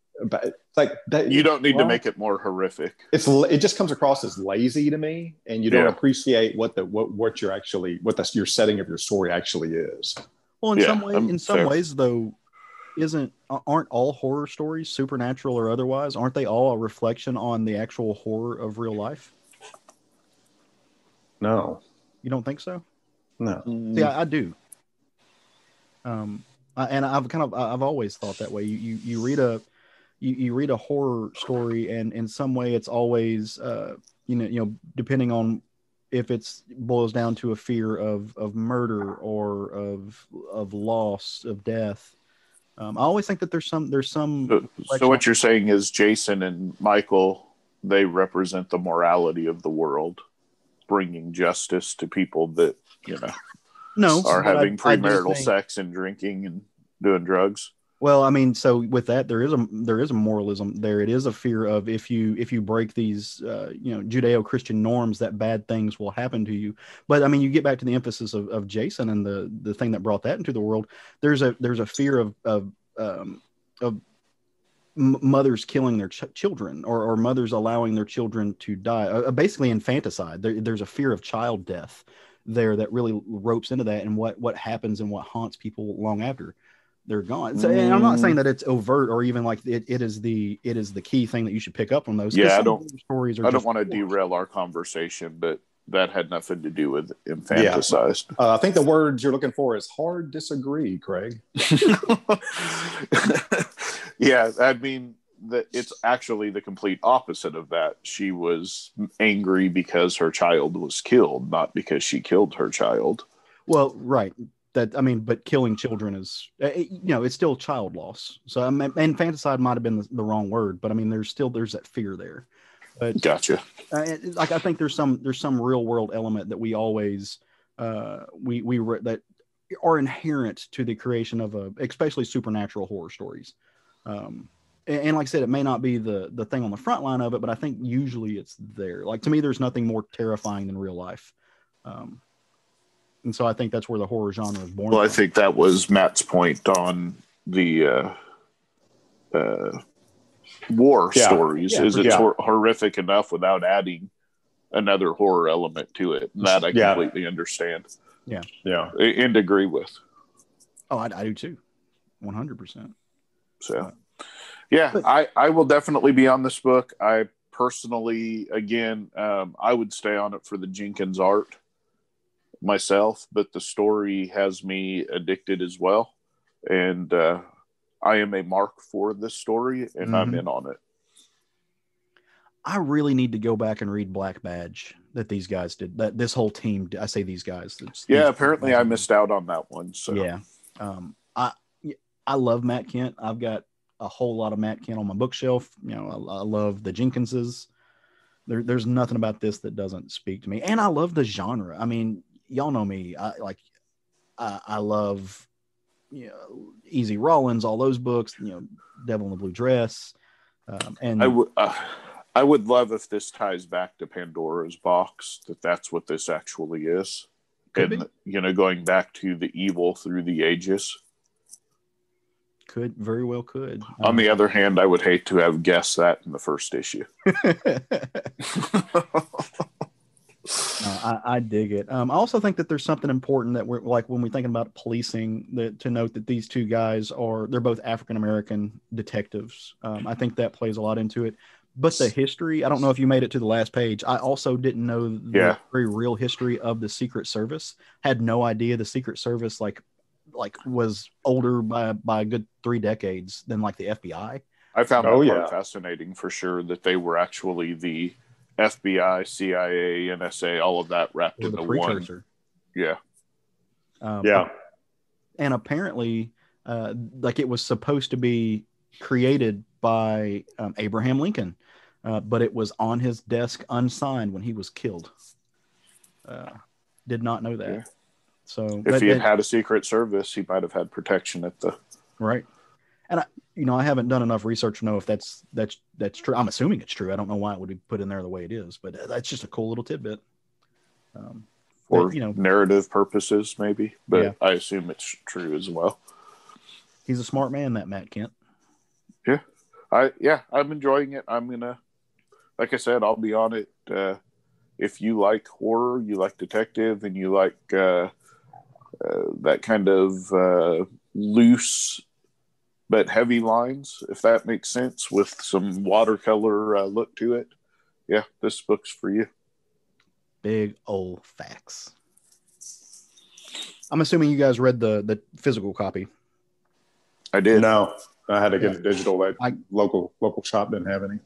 like that, you don't need to make it more horrific. It just comes across as lazy to me, and you don't appreciate what your setting of your story actually is. Well, in some ways, though, aren't all horror stories, supernatural or otherwise, aren't they all a reflection on the actual horror of real life? No, you don't think so? No, see, I do. And I've always thought that way. You read a horror story, and in some way, it's always depending on if it's boils down to a fear of murder or of loss, of death. I always think that there's some. So what you're saying is Jason and Michael, they represent the morality of the world, bringing justice to people that are having premarital sex and drinking and doing drugs. Well, I mean, so with that, there is a moralism there. It is a fear of if you break these, Judeo-Christian norms, that bad things will happen to you. But I mean, you get back to the emphasis of Jason and the thing that brought that into the world. There's a fear of mothers killing their children or mothers allowing their children to die. Basically, infanticide. There's a fear of child death there that really ropes into that and what happens and what haunts people long after they're gone. So, and I'm not saying that it's overt or even like it is the key thing that you should pick up from those. Yeah, I don't want to derail our conversation, but that had nothing to do with infanticide. Yeah. I think the words you're looking for is hard disagree, Craig. Yeah, I mean, it's actually the complete opposite of that. She was angry because her child was killed, not because she killed her child. Well, right. But killing children is, it's still child loss. So infanticide might have been the wrong word, but I mean, there's that fear there. But, gotcha. I think there's some real world element that we always that are inherent to the creation of especially supernatural horror stories. And like I said, it may not be the thing on the front line of it, but I think usually it's there. Like to me, there's nothing more terrifying than real life. And so I think that's where the horror genre is born. Well, I think that was Matt's point on the war stories. Yeah, Is for it's sure. horrific enough without adding another horror element to it? And that I completely understand. Yeah. And agree with. Oh, I do too. 100%. So, I will definitely be on this book. I personally, again, I would stay on it for the Jenkins art myself, but the story has me addicted as well. And I am a mark for this story, and I'm in on it. I really need to go back and read Black Badge that these guys did. That this whole team. I say these guys. Apparently I missed out on that one. So yeah, I love Matt Kindt. I've got a whole lot of Matt Kindt on my bookshelf. You know, I love the Jenkinses. There's nothing about this that doesn't speak to me, and I love the genre. I mean, y'all know me. I love, you know, Easy Rawlins, all those books. You know, Devil in the Blue Dress, and I would love if this ties back to Pandora's Box, that's what this actually is. And, you know, going back to the evil through the ages. Could very well could. On the other hand, I would hate to have guessed that in the first issue. I dig it. I also think that there's something important that we're like when we're thinking about policing that to note that these two guys they're both African-American detectives. I think that plays a lot into it. But the history, I don't know if you made it to the last page. I also didn't know the very real history of the Secret Service. Had no idea the Secret Service like was older by a good 3 decades than like the FBI. I found that part fascinating for sure, that they were actually the FBI, CIA, NSA, all of that wrapped into one. Yeah. And apparently, like it was supposed to be created by Abraham Lincoln, but it was on his desk unsigned when he was killed. Did not know that. Yeah. So if he had a Secret Service, he might have had protection at the right. And I haven't done enough research to know if that's true. I'm assuming it's true. I don't know why it would be put in there the way it is, but that's just a cool little tidbit. For narrative purposes, maybe, but I assume it's true as well. He's a smart man, that Matt Kindt. Yeah, I'm enjoying it. I'm gonna, like I said, I'll be on it. If you like horror, you like detective, and you like that kind of loose but heavy lines, if that makes sense, with some watercolor look to it, yeah, this book's for you. Big old facts. I'm assuming you guys read the physical copy. I did. No, I had to get it digital. That local shop didn't have any.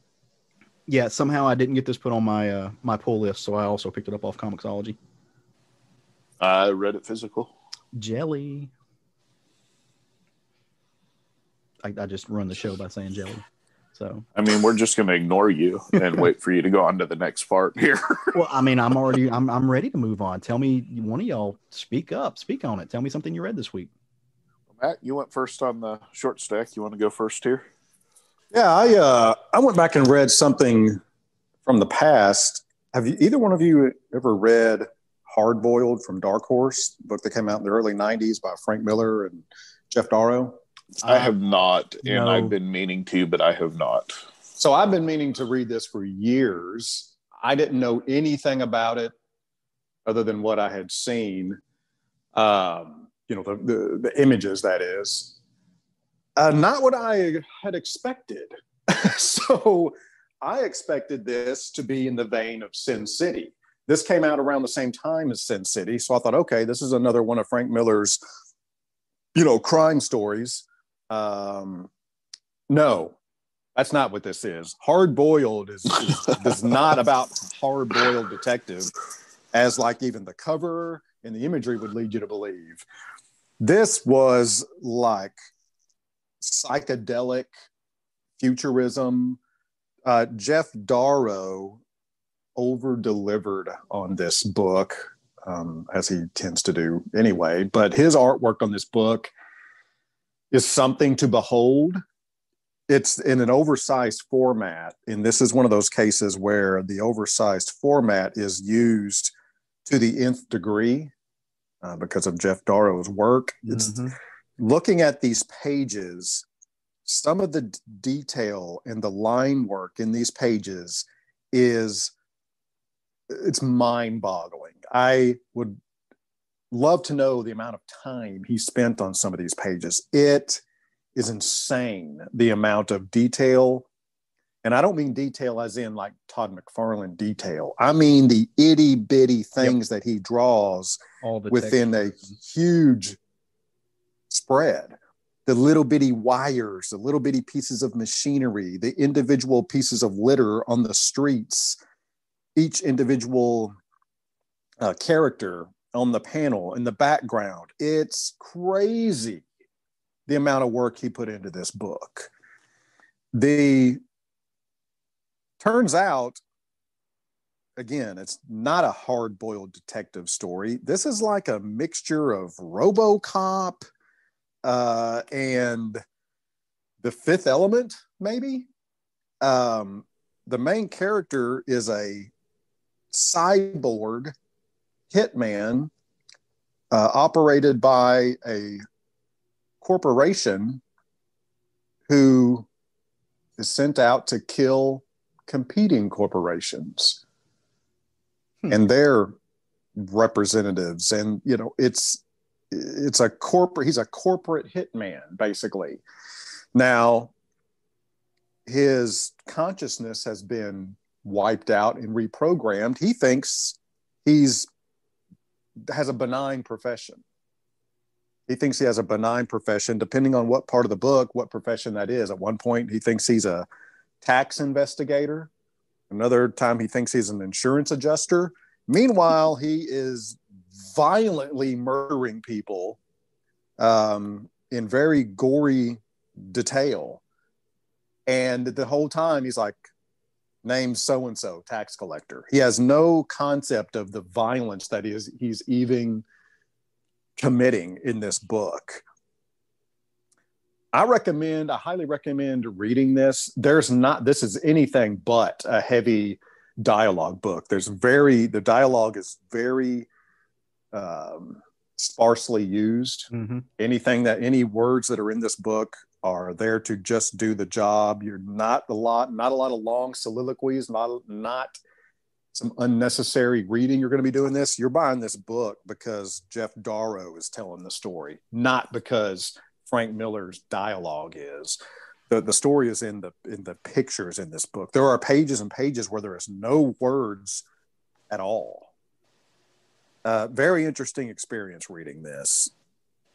Yeah, somehow I didn't get this put on my my pull list, so I also picked it up off Comixology. I read it physical. Jelly. I just run the show by saying jelly. So I mean, we're just going to ignore you and wait for you to go on to the next part here. Well, I mean, I'm ready to move on. Tell me, one of y'all speak on it. Tell me something you read this week. Matt, you went first on the short stack. You want to go first here? Yeah, I went back and read something from the past. Have either one of you ever read Hard Boiled from Dark Horse, the book that came out in the early 90s by Frank Miller and Jeff Darrow? I have not, and I've been meaning to, but I have not. So I've been meaning to read this for years. I didn't know anything about it other than what I had seen. The images, that is. Not what I had expected. So I expected this to be in the vein of Sin City. This came out around the same time as Sin City. So I thought, okay, this is another one of Frank Miller's, crime stories. No, that's not what this is. Hard Boiled is not about hard-boiled detective, as like even the cover and the imagery would lead you to believe. This was like psychedelic futurism. Jeff Darrow over-delivered on this book, as he tends to do anyway. But his artwork on this book is something to behold. It's in an oversized format, and this is one of those cases where the oversized format is used to the nth degree because of Jeff Darrow's work. It's looking at these pages some of the detail and the line work in these pages it's mind-boggling. I would love to know the amount of time he spent on some of these pages. It is insane, the amount of detail. And I don't mean detail as in like Todd McFarlane detail. I mean the itty bitty things that he draws within a huge spread. The little bitty wires, the little bitty pieces of machinery, the individual pieces of litter on the streets, each individual character on the panel in the background. It's crazy the amount of work he put into this book. Turns out, again, it's not a hard-boiled detective story. This is like a mixture of RoboCop and The Fifth Element, maybe. The main character is a cyborg hitman operated by a corporation who is sent out to kill competing corporations and their representatives. And, you know, he's a corporate hitman, basically. Now, his consciousness has been wiped out and reprogrammed. He thinks has a benign profession. He thinks he has a benign profession, depending on what part of the book, what profession that is. At one point, he thinks he's a tax investigator. Another time, he thinks he's an insurance adjuster. Meanwhile, he is violently murdering people in very gory detail. And the whole time, he's like, name so-and-so, tax collector. He has no concept of the violence that he's even committing in this book. I highly recommend reading this. This is anything but a heavy dialogue book. The dialogue is very sparsely used. Mm-hmm. Any words that are in this book are there to just do the job. You're not a lot of long soliloquies, not some unnecessary reading. You're going to be doing this. You're buying this book because Jeff Darrow is telling the story, not because Frank Miller's dialogue is. The story is in the pictures in this book. There are pages and pages where there is no words at all. Very interesting experience reading this.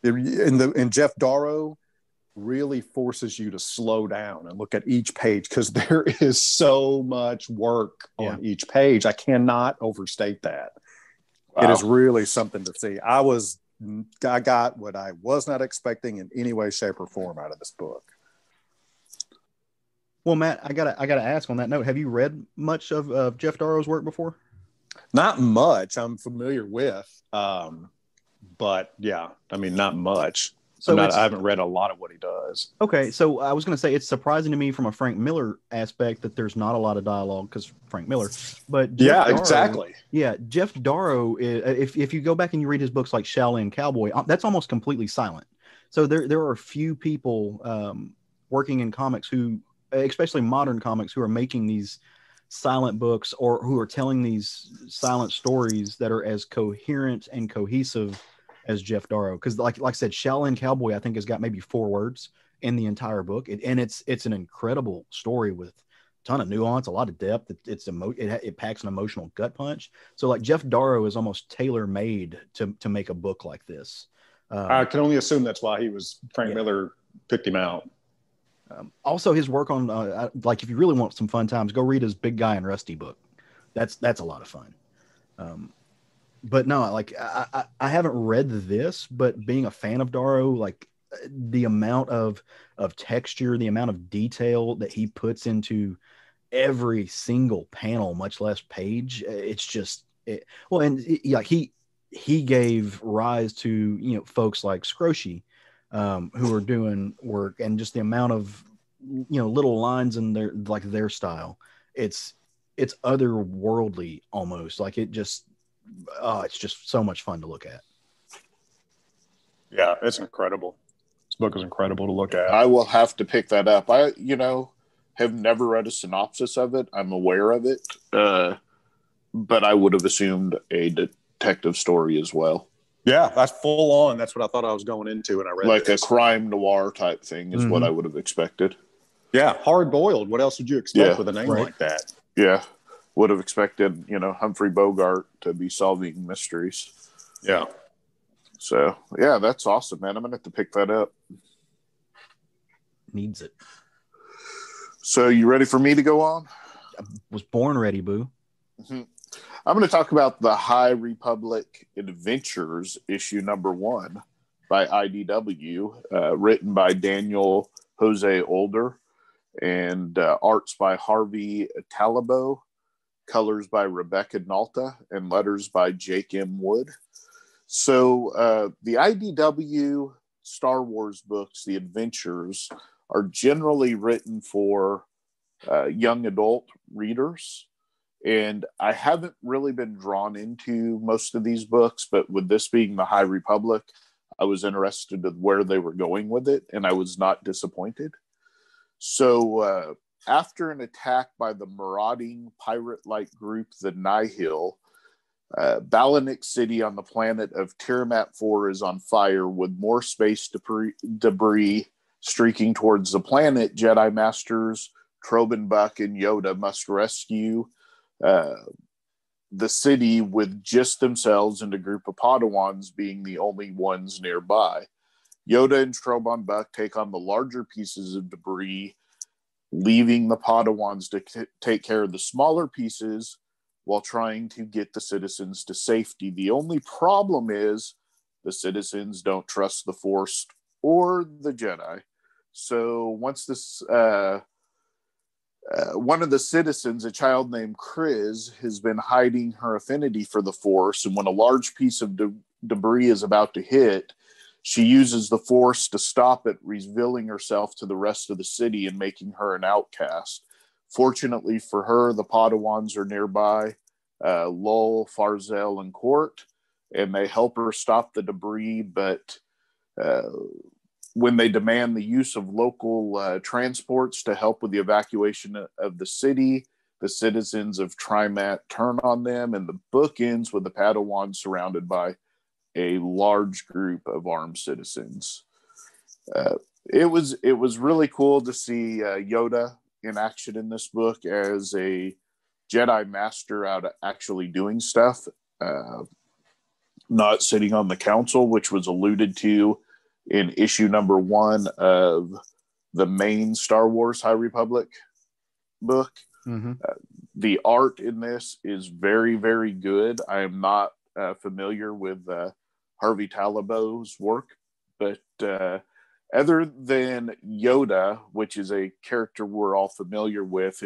And Jeff Darrow really forces you to slow down and look at each page because there is so much work on each page. I cannot overstate that. Wow. It is really something to see. I got what I was not expecting in any way, shape, or form out of this book. Well, Matt, I gotta ask on that note. Have you read much of Jeff Darrow's work before? Not much. I'm familiar with, but yeah, I mean, not much. So I haven't read a lot of what he does. Okay, so I was going to say it's surprising to me from a Frank Miller aspect that there's not a lot of dialogue because Frank Miller. But Darrow, exactly. Yeah, Jeff Darrow. If you go back and you read his books like Shaolin Cowboy, that's almost completely silent. So there are a few people working in comics who, especially modern comics, who are making these silent books or who are telling these silent stories that are as coherent and cohesive as Jeff Darrow, because like I said, Shaolin Cowboy I think has got maybe 4 words in the entire book, and it's an incredible story with a ton of nuance, a lot of depth. It packs an emotional gut punch. So like Jeff Darrow is almost tailor made to make a book like this. I can only assume that's why Frank Miller picked him out. Also, his work on like if you really want some fun times, go read his Big Guy and Rusty book. That's a lot of fun. But no, like I haven't read this, but being a fan of Darrow, like the amount of texture, the amount of detail that he puts into every single panel, much less page, it's just he gave rise to folks like Scroshy, who are doing work, and just the amount of little lines in their style, it's otherworldly almost. Like it's just so much fun to look at. Yeah, it's incredible. book is incredible to look at. I will have to pick that up. I, have never read a synopsis of it. I'm aware of it, but I would have assumed a detective story as well. Yeah, that's full on. That's what I thought I was going into when I read like this. a crime noir type thing is what I would have expected. Yeah, hard boiled. What else would you expect with a name like that? Yeah, would have expected Humphrey Bogart to be solving mysteries. Yeah. So yeah, that's awesome, man. I'm gonna have to pick that up. Needs it. So you ready for me to go on? I was born ready, boo. Mm-hmm. I'm going to talk about the High Republic Adventures, issue number 1 by IDW, written by Daniel Jose Older, and arts by Harvey Tolibao, colors by Rebecca Nalta, and letters by Jake M. Wood. So the IDW Star Wars books, the Adventures, are generally written for young adult readers. And I haven't really been drawn into most of these books, but with this being the High Republic, I was interested in where they were going with it, and I was not disappointed. So after an attack by the marauding pirate-like group, the Nihil, Balanik City on the planet of Tiramat 4 is on fire with more space debris streaking towards the planet. Jedi Masters Trobin Buck and Yoda must rescue the city with just themselves and a group of Padawans being the only ones nearby. Yoda and Trobon Buck take on the larger pieces of debris, leaving the Padawans to take care of the smaller pieces while trying to get the citizens to safety. The only problem is the citizens don't trust the Force or the Jedi. So once this, one of the citizens, a child named Kriz, has been hiding her affinity for the Force, and when a large piece of debris is about to hit, she uses the Force to stop it, revealing herself to the rest of the city and making her an outcast. Fortunately for her, the Padawans are nearby, Lowell, Farzel, and Court, and they help her stop the debris, but when they demand the use of local transports to help with the evacuation of the city, the citizens of Trimat turn on them, and the book ends with the Padawan surrounded by a large group of armed citizens. It was really cool to see Yoda in action in this book as a Jedi Master out actually doing stuff, not sitting on the council, which was alluded to in issue number 1 of the main Star Wars High Republic book. The art in this is very, very good. I am not familiar with Harvey Talibao's work, but other than Yoda, which is a character we're all familiar with,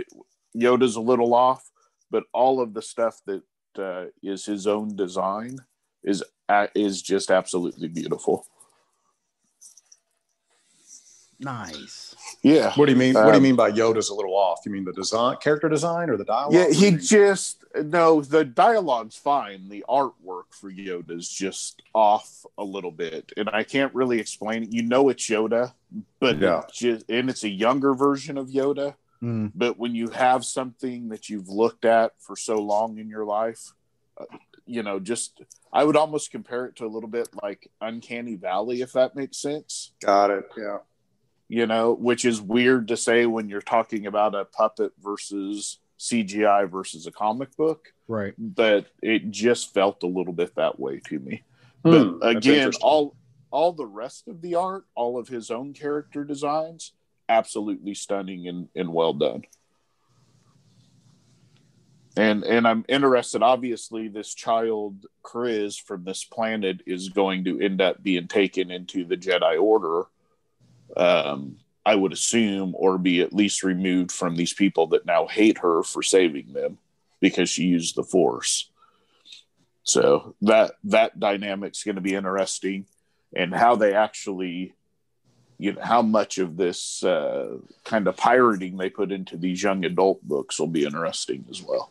Yoda's a little off, but all of the stuff that is his own design is just absolutely beautiful. Nice. Yeah. What do you mean? What do you mean by Yoda's a little off? You mean the design, character design, or the dialogue? Yeah, the dialogue's fine. The artwork for Yoda is just off a little bit, and I can't really explain it. It's Yoda, but it's a younger version of Yoda. But when you have something that you've looked at for so long in your life, I would almost compare it to a little bit like Uncanny Valley, if that makes sense. Got it. Yeah. Which is weird to say when you're talking about a puppet versus CGI versus a comic book. Right. But it just felt a little bit that way to me. But again, all the rest of the art, all of his own character designs, absolutely stunning and well done. And I'm interested, obviously, this child, Kriz, from this planet is going to end up being taken into the Jedi Order, I would assume, or be at least removed from these people that now hate her for saving them because she used the Force. So that dynamic's going to be interesting, and how they actually, how much of this kind of pirating they put into these young adult books will be interesting as well.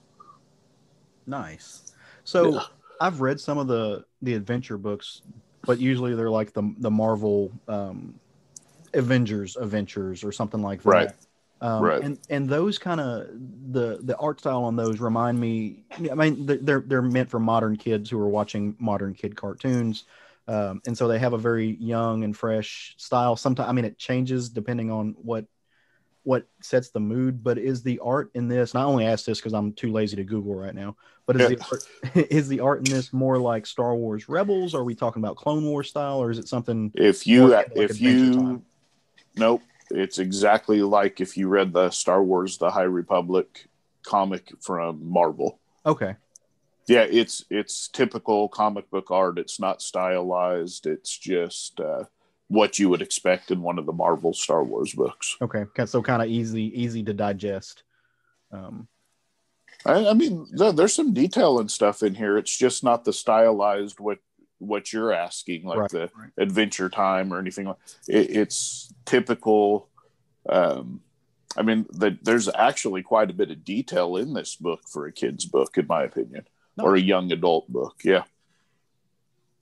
Nice. So I've read some of the adventure books, but usually they're like the Marvel Avengers Adventures or something like that. Right. Right. And those kind of the art style on those remind me. I mean, they're meant for modern kids who are watching modern kid cartoons, and so they have a very young and fresh style. Sometimes, I mean, it changes depending on what sets the mood. But is the art in this? And I only ask this because I'm too lazy to Google right now. But is the art in this more like Star Wars Rebels? Are we talking about Clone Wars style, or is it something? Nope. It's exactly like if you read the Star Wars The High Republic comic from Marvel. Okay. Yeah, it's typical comic book art. It's not stylized. It's just what you would expect in one of the Marvel Star Wars books. Okay. So kind of easy to digest. I mean, there's some detail and stuff in here. It's just not the stylized what you're asking, like the Adventure Time or anything like it's typical. I mean, there's actually quite a bit of detail in this book for a kid's book, in my opinion, or a young adult book. Yeah.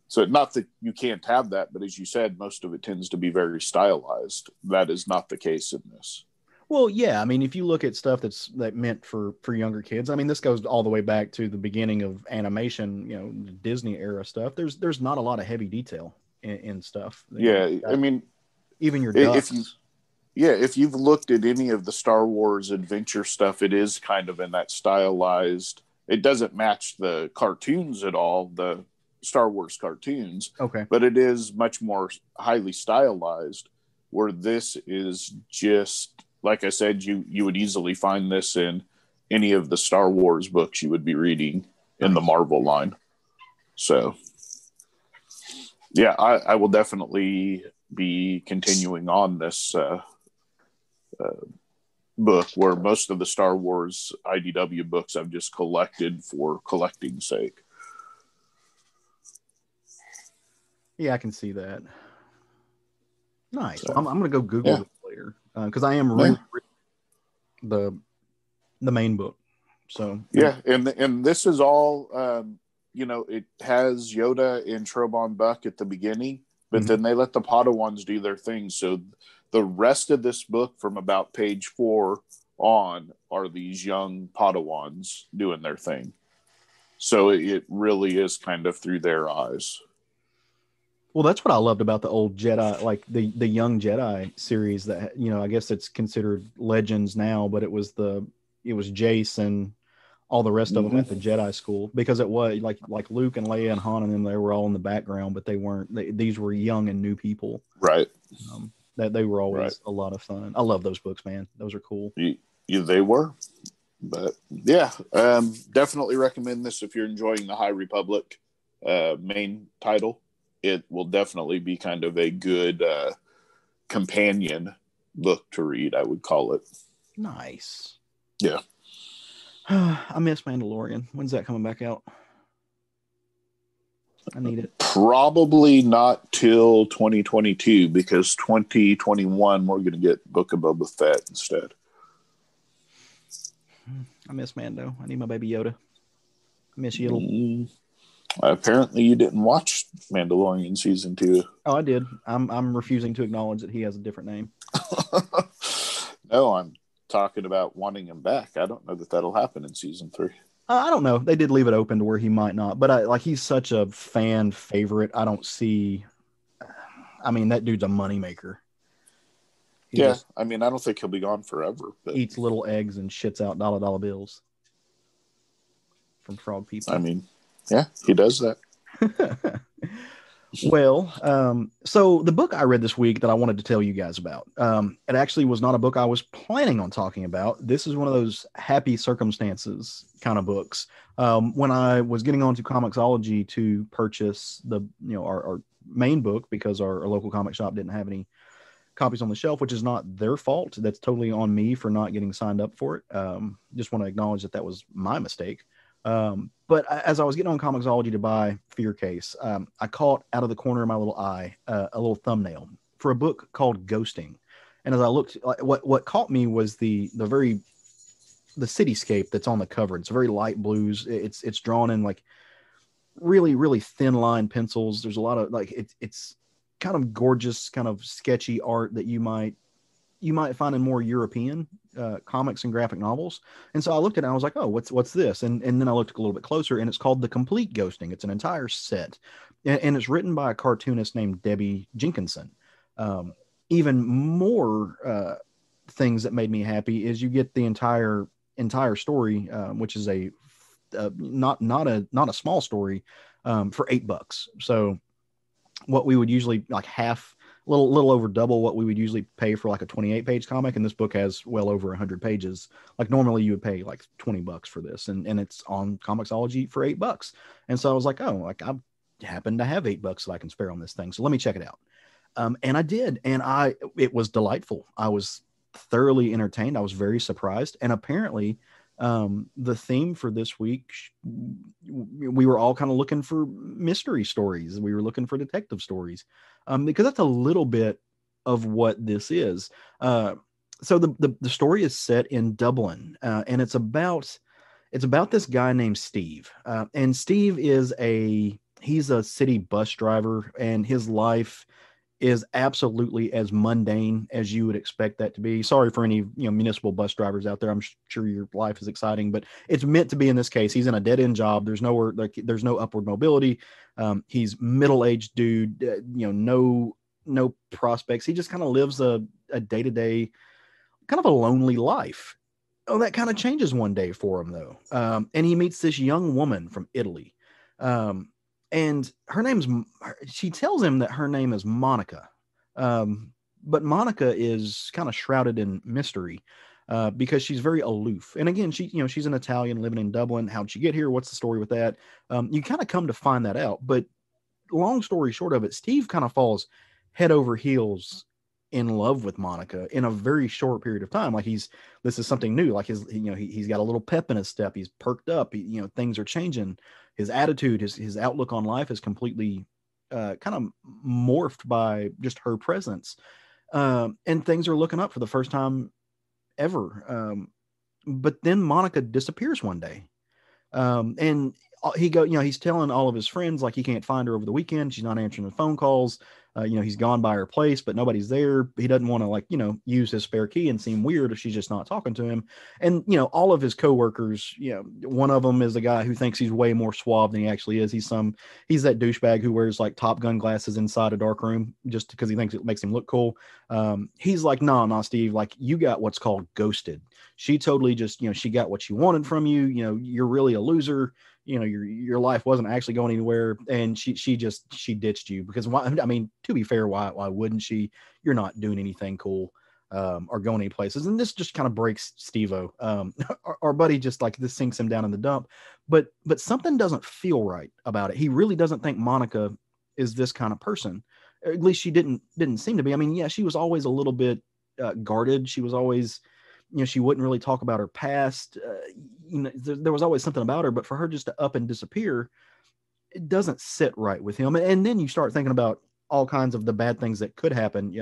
So not that you can't have that, but as you said, most of it tends to be very stylized. That is not the case in this. Well, yeah. I mean, if you look at stuff that's meant for younger kids, I mean, this goes all the way back to the beginning of animation, the Disney era stuff. There's not a lot of heavy detail in stuff. Yeah. I mean, even your ducks. If you've looked at any of the Star Wars adventure stuff, it is kind of in that stylized. It doesn't match the cartoons at all, the Star Wars cartoons. Okay. But it is much more highly stylized, where this is just, like I said, you would easily find this in any of the Star Wars books you would be reading in the Marvel line. So, yeah, I will definitely be continuing on this book, where most of the Star Wars IDW books I've just collected for collecting's sake. Yeah, I can see that. Nice. So, I'm going to go Google this later because I am reading the main book. So yeah, and this is all it has Yoda and Trobon Buck at the beginning, but then they let the Padawans do their thing. So the rest of this book, from about page 4 on, are these young Padawans doing their thing. So it really is kind of through their eyes. Well, that's what I loved about the old Jedi, like the Young Jedi series that, I guess it's considered Legends now, but it was Jace and all the rest of them at the Jedi school, because it was like Luke and Leia and Han and them, they were all in the background, but these were young and new people. Right. That they were always a lot of fun. I love those books, man. Those are cool. They were. But yeah, definitely recommend this if you're enjoying the High Republic main title. It will definitely be kind of a good companion book to read, I would call it. Nice. Yeah. I miss Mandalorian. When's that coming back out? I need it. Probably not till 2022, because 2021 we're going to get Book of Boba Fett instead. I miss Mando. I need my baby Yoda. I miss Yiddle. Apparently you didn't watch Mandalorian season 2. Oh, I did. I'm refusing to acknowledge that he has a different name. No, I'm talking about wanting him back. I don't know that that'll happen in season 3. I don't know. They did leave it open to where he might not, but he's such a fan favorite. I don't see. I mean, that dude's a moneymaker. Yeah, I mean, I don't think he'll be gone forever. But eats little eggs and shits out dollar bills from frog people. I mean, yeah, he does that. Well, so the book I read this week that I wanted to tell you guys about, it actually was not a book I was planning on talking about. This is one of those happy circumstances kind of books. When I was getting onto Comixology to purchase our main book, because our local comic shop didn't have any copies on the shelf, which is not their fault. That's totally on me for not getting signed up for it. Just want to acknowledge that was my mistake. But as I was getting on Comixology to buy Fear Case, I caught out of the corner of my little eye a little thumbnail for a book called Ghosting. And as I looked, what caught me was the cityscape that's on the cover. It's very light blues. It's drawn in like really, really thin line pencils. There's a lot of it's kind of gorgeous, kind of sketchy art that you might find in more European comics and graphic novels. And so I looked at it and I was like, oh, what's this? And then I looked a little bit closer, and it's called The Complete Ghosting. It's an entire set, and it's written by a cartoonist named Debbie Jenkinson. Even more things that made me happy is you get the entire story, which is a not a small story, for $8. So what we would usually like little over double what we would usually pay for like a 28-page comic, and this book has well over 100 pages. Like normally you would pay like $20 for this, and it's on Comixology for $8. And so I was like, oh, like I happen to have $8 that I can spare on this thing, so let me check it out. And I did, and it was delightful. I was thoroughly entertained. I was very surprised, and apparently the theme for this week, we were all kind of looking for mystery stories. We were looking for detective stories, because that's a little bit of what this is. So the story is set in Dublin, and it's about this guy named Steve. And Steve he's a city bus driver, and his life is absolutely as mundane as you would expect that to be. Sorry for any municipal bus drivers out there. I'm sure your life is exciting, but it's meant to be in this case. He's in a dead end job. There's no upward mobility. He's middle-aged dude. No prospects. He just kind of lives a day-to-day, kind of a lonely life. Oh, that kind of changes one day for him though, and he meets this young woman from Italy. And she tells him that her name is Monica. But Monica is kind of shrouded in mystery, because she's very aloof. And again, she's an Italian living in Dublin. How'd she get here? What's the story with that? You kind of come to find that out. But long story short of it, Steve kind of falls head over heels in love with Monica in a very short period of time. Like this is something new. Like he's got a little pep in his step. He's perked up. Things are changing. His attitude, his outlook on life is completely kind of morphed by just her presence. And things are looking up for the first time ever. But then Monica disappears one day. And he's telling all of his friends, like, he can't find her over the weekend. She's not answering the phone calls. He's gone by her place, but nobody's there. He doesn't want to use his spare key and seem weird if she's just not talking to him. And, all of his coworkers, one of them is a guy who thinks he's way more suave than he actually is. He's that douchebag who wears like Top Gun glasses inside a dark room just because he thinks it makes him look cool. He's like, nah, Steve, like, you got what's called ghosted. She totally just, she got what she wanted from you. You're really a loser. Your life wasn't actually going anywhere, and she ditched you because why? I mean, to be fair, why wouldn't she? You're not doing anything cool, or going any places, and this just kind of breaks Steve-O. Our buddy just like this sinks him down in the dump, but something doesn't feel right about it. He really doesn't think Monica is this kind of person. At least she didn't seem to be. I mean, yeah, she was always a little bit guarded. She was always, she wouldn't really talk about her past. There was always something about her, but for her just to up and disappear, it doesn't sit right with him. And then you start thinking about all kinds of the bad things that could happen.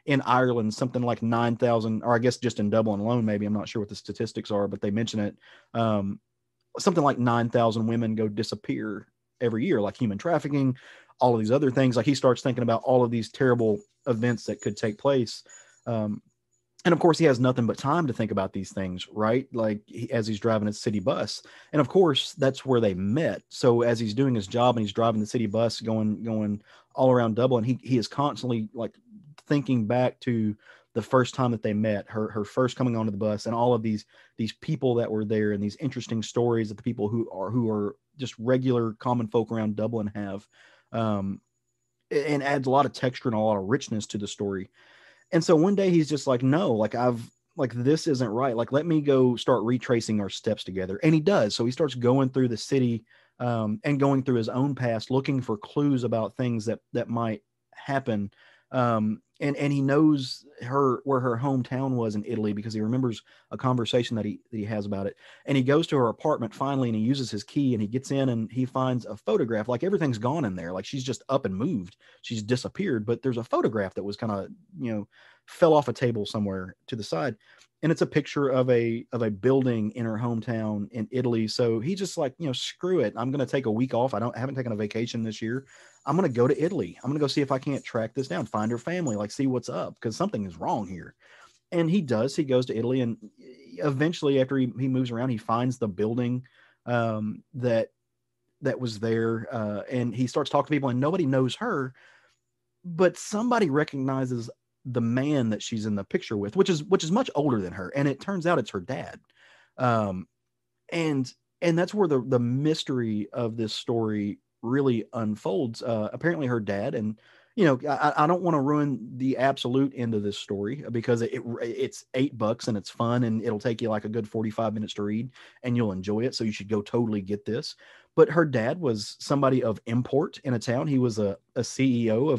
In Ireland, something like 9,000, or I guess just in Dublin alone, maybe, I'm not sure what the statistics are, but they mention it. Something like 9,000 women go disappear every year, like human trafficking, all of these other things. Like, he starts thinking about all of these terrible events that could take place. And of course, he has nothing but time to think about these things, right? Like, as he's driving his city bus. And of course, that's where they met. So as he's doing his job and he's driving the city bus going all around Dublin, he is constantly like thinking back to the first time that they met, her first coming onto the bus, and all of these people that were there, and these interesting stories that the people who are just regular common folk around Dublin have, and adds a lot of texture and a lot of richness to the story. And so one day he's just like, no, like, this isn't right. Like, let me go start retracing our steps together. And he does. So he starts going through the city, and going through his own past, looking for clues about things that might happen. and he knows where her hometown was in Italy because he remembers a conversation that he has about it. And he goes to her apartment finally, and he uses his key, and he gets in, and he finds a photograph. Like everything's gone in there, like she's just up and moved, she's disappeared. But there's a photograph that was kind of, fell off a table somewhere to the side, and it's a picture of a building in her hometown in Italy. So he just like, screw it, I'm going to take a week off. I haven't taken a vacation this year. I'm going to go to Italy. I'm going to go see if I can't track this down, find her family, like see what's up, because something is wrong here. And he does. He goes to Italy, and eventually, after he moves around, he finds the building that was there, and he starts talking to people, and nobody knows her, but somebody recognizes the man that she's in the picture with, which is much older than her, and it turns out it's her dad. And that's where the mystery of this story really unfolds. Apparently her dad, and I don't want to ruin the absolute end of this story because it's $8 and it's fun, and it'll take you like a good 45 minutes to read, and you'll enjoy it. So you should go totally get this. But her dad was somebody of import in a town. He was a CEO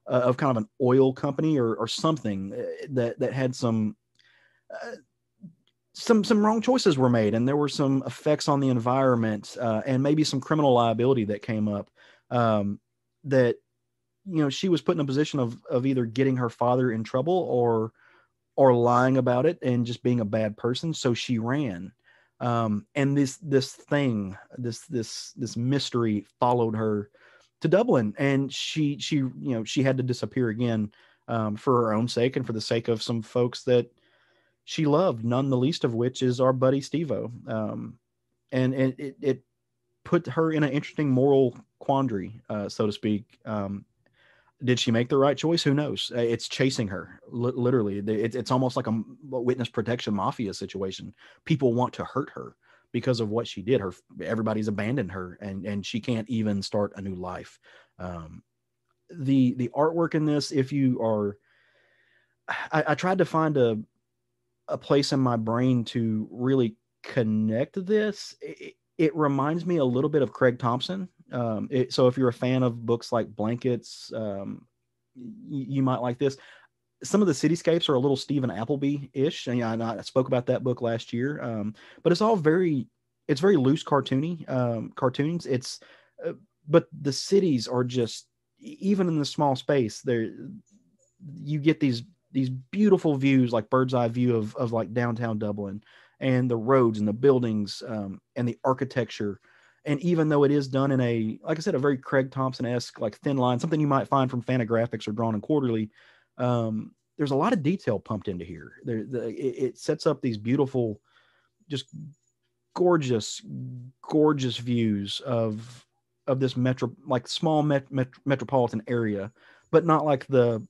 of kind of an oil company or something that had some wrong choices were made, and there were some effects on the environment, and maybe some criminal liability that came up, that she was put in a position of either getting her father in trouble or lying about it and just being a bad person. So she ran, and this mystery followed her to Dublin, and she had to disappear again, for her own sake and for the sake of some folks that she loved, none the least of which is our buddy Steve-O. And it put her in an interesting moral quandary, so to speak. Did she make the right choice? Who knows? It's chasing her, literally. It's almost like a witness protection mafia situation. People want to hurt her because of what she did. Everybody's abandoned her, and she can't even start a new life. The artwork in this, if you are, I tried to find a place in my brain to really connect this. It reminds me a little bit of Craig Thompson. So if you're a fan of books like Blankets, you might like this. Some of the cityscapes are a little Stephen Appleby-ish. And I spoke about that book last year. But it's all very loose cartoons. But the cities are just, even in the small space there, you get these beautiful views, like bird's eye view of like downtown Dublin, and the roads and the buildings, and the architecture. And even though it is done in like I said, a very Craig Thompson-esque, like thin line, something you might find from Fantagraphics or Drawn and Quarterly, there's a lot of detail pumped into here. It sets up these beautiful, just gorgeous views of this small metropolitan area, but not like the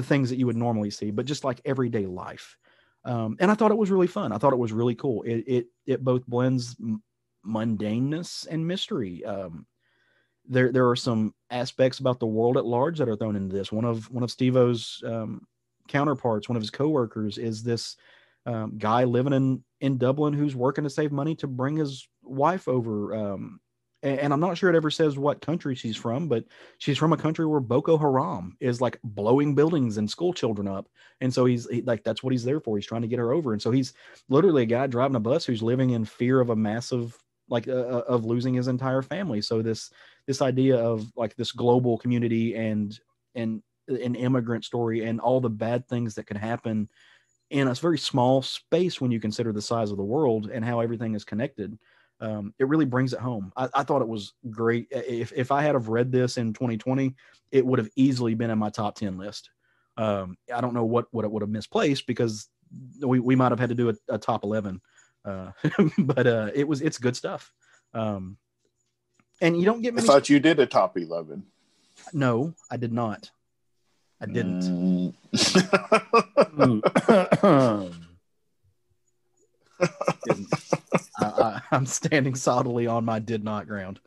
things that you would normally see, but just like everyday life. And I thought it was really fun. I thought it was really cool. It both blends mundaneness and mystery. There are some aspects about the world at large that are thrown into this. One of Steve-O's counterparts, one of his coworkers, is this guy living in Dublin who's working to save money to bring his wife over. And I'm not sure it ever says what country she's from, but she's from a country where Boko Haram is like blowing buildings and school children up. And so he's like, that's what he's there for. He's trying to get her over. And so he's literally a guy driving a bus who's living in fear of a massive, of losing his entire family. So this idea of like this global community and an immigrant story and all the bad things that can happen in a very small space when you consider the size of the world and how everything is connected. It really brings it home. I thought it was great. If I had have read this in 2020, it would have easily been in my top 10 list. I don't know what it would have misplaced, because we might have had to do a top 11. But it's good stuff. And you don't get many. I thought you did a top 11. No, I did not. I didn't. I'm standing solidly on my did not ground.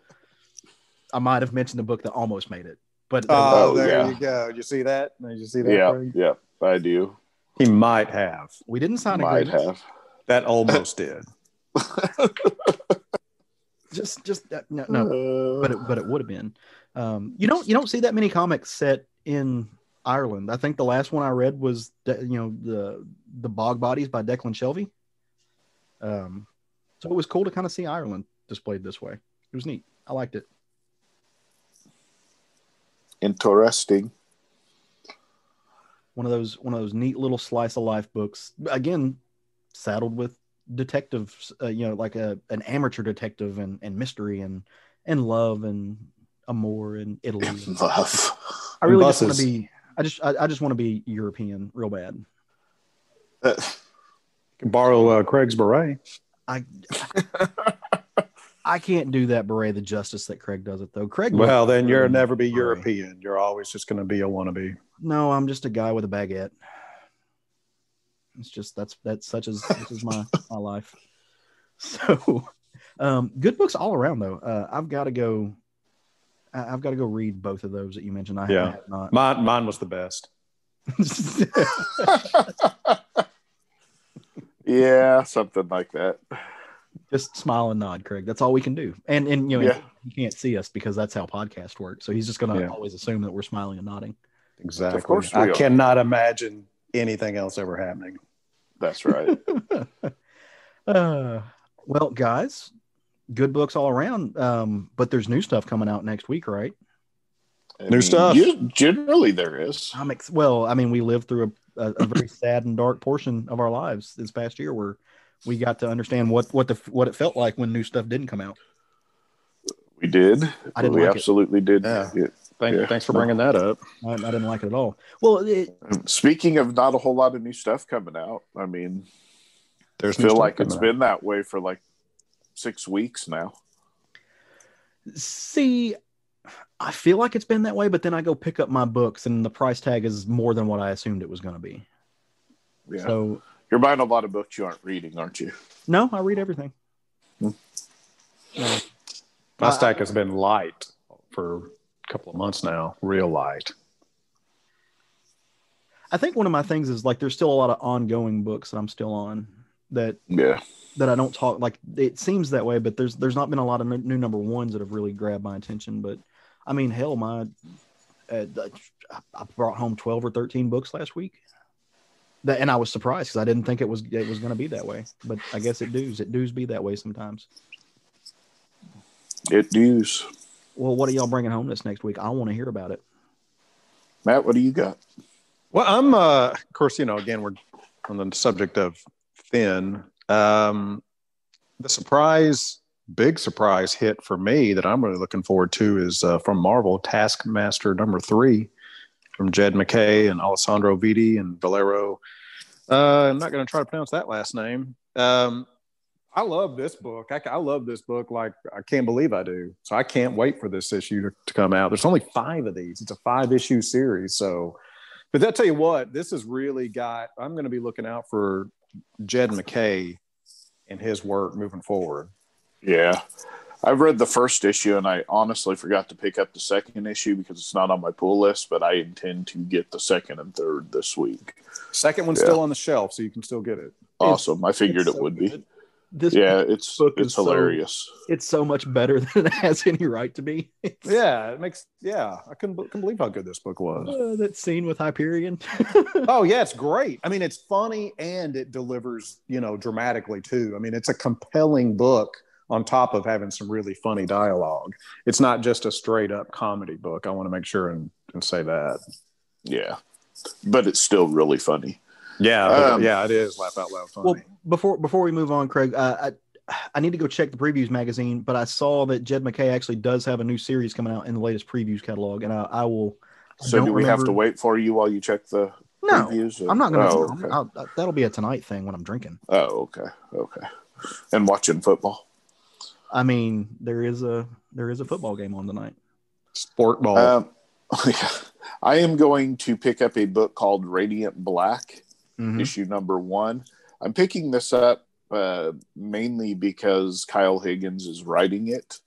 I might have mentioned the book that almost made it, but there you go. Did you see that? Did you see that? Yeah, I do. He might have. We didn't sign might agreements. have. That almost did. just no. But it would have been. You don't see that many comics set in Ireland. I think the last one I read was the Bog Bodies by Declan Shelby. So it was cool to kind of see Ireland displayed this way. It was neat. I liked it. Interesting. One of those neat little slice of life books. Again, saddled with detectives, like an amateur detective and mystery and love and amour and Italy. Love. I really just want to be. I just want to be European real bad. Can borrow Craig's beret. I can't do that beret the justice that Craig does it though. Craig. Well, then you'll never be European. You're always just going to be a wannabe. No, I'm just a guy with a baguette. It's just that's such as this is my life. So, good books all around though. I've got to go read both of those that you mentioned. I have not. Mine was the best. Yeah, something like that. Just smile and nod, Craig. That's all we can do. And he can't see us because that's how podcast works. So he's just going to always assume that we're smiling and nodding. Exactly. Of course I cannot imagine anything else ever happening. That's right. Well, guys, good books all around. But there's new stuff coming out next week, right? New stuff. Generally, there is. We lived through a very sad and dark portion of our lives this past year where we got to understand what it felt like when new stuff didn't come out. We did. We absolutely did. Yeah. Thanks for bringing that up. I didn't like it at all. Well, speaking of not a whole lot of new stuff coming out, I mean, I feel like it's been that way for like 6 weeks now. See, I feel like it's been that way, but then I go pick up my books and the price tag is more than what I assumed it was going to be. Yeah. So you're buying a lot of books you aren't reading, aren't you? No, I read everything. My stack has been light for a couple of months now, real light. I think one of my things is like there's still a lot of ongoing books that I'm still on that I don't talk like. It seems that way, but there's not been a lot of new number ones that have really grabbed my attention. But I mean, hell, I brought home 12 or 13 books last week. And I was surprised because I didn't think it was going to be that way. But I guess it does be that way sometimes. It does. Well, what are y'all bringing home this next week? I want to hear about it. Matt, what do you got? Well, I'm, of course, again, we're on the subject of Finn. The big surprise hit for me that I'm really looking forward to is from Marvel, Taskmaster #3 from Jed MacKay and Alessandro Vitti and Valero. I'm not going to try to pronounce that last name. I love this book. I love this book like I can't believe I do. So I can't wait for this issue to come out. There's only 5 of these. It's a 5-issue series. So, but I'll tell you what, this has really I'm going to be looking out for Jed MacKay and his work moving forward. Yeah. I've read the first issue and I honestly forgot to pick up the second issue because it's not on my pull list, but I intend to get the second and third this week. Second one's still on the shelf, so you can still get it. Awesome. I figured it would be. It's hilarious. It's so much better than it has any right to be. I couldn't believe how good this book was. That scene with Hyperion. Oh yeah, it's great. I mean, it's funny and it delivers, dramatically too. I mean, it's a compelling book on top of having some really funny dialogue. It's not just a straight up comedy book. I want to make sure and say that. Yeah, but it's still really funny. Yeah, it is laugh out loud funny. Well, before we move on, Craig, I need to go check the previews magazine, but I saw that Jed MacKay actually does have a new series coming out in the latest previews catalog, and I will. So do we have to wait for you while you check the previews? I'm not going to. Okay. That'll be a tonight thing when I'm drinking. Oh, okay. And watching football. I mean, there is a football game on tonight. Sport ball. I am going to pick up a book called Radiant Black. Issue #1. I'm picking this up mainly because Kyle Higgins is writing it.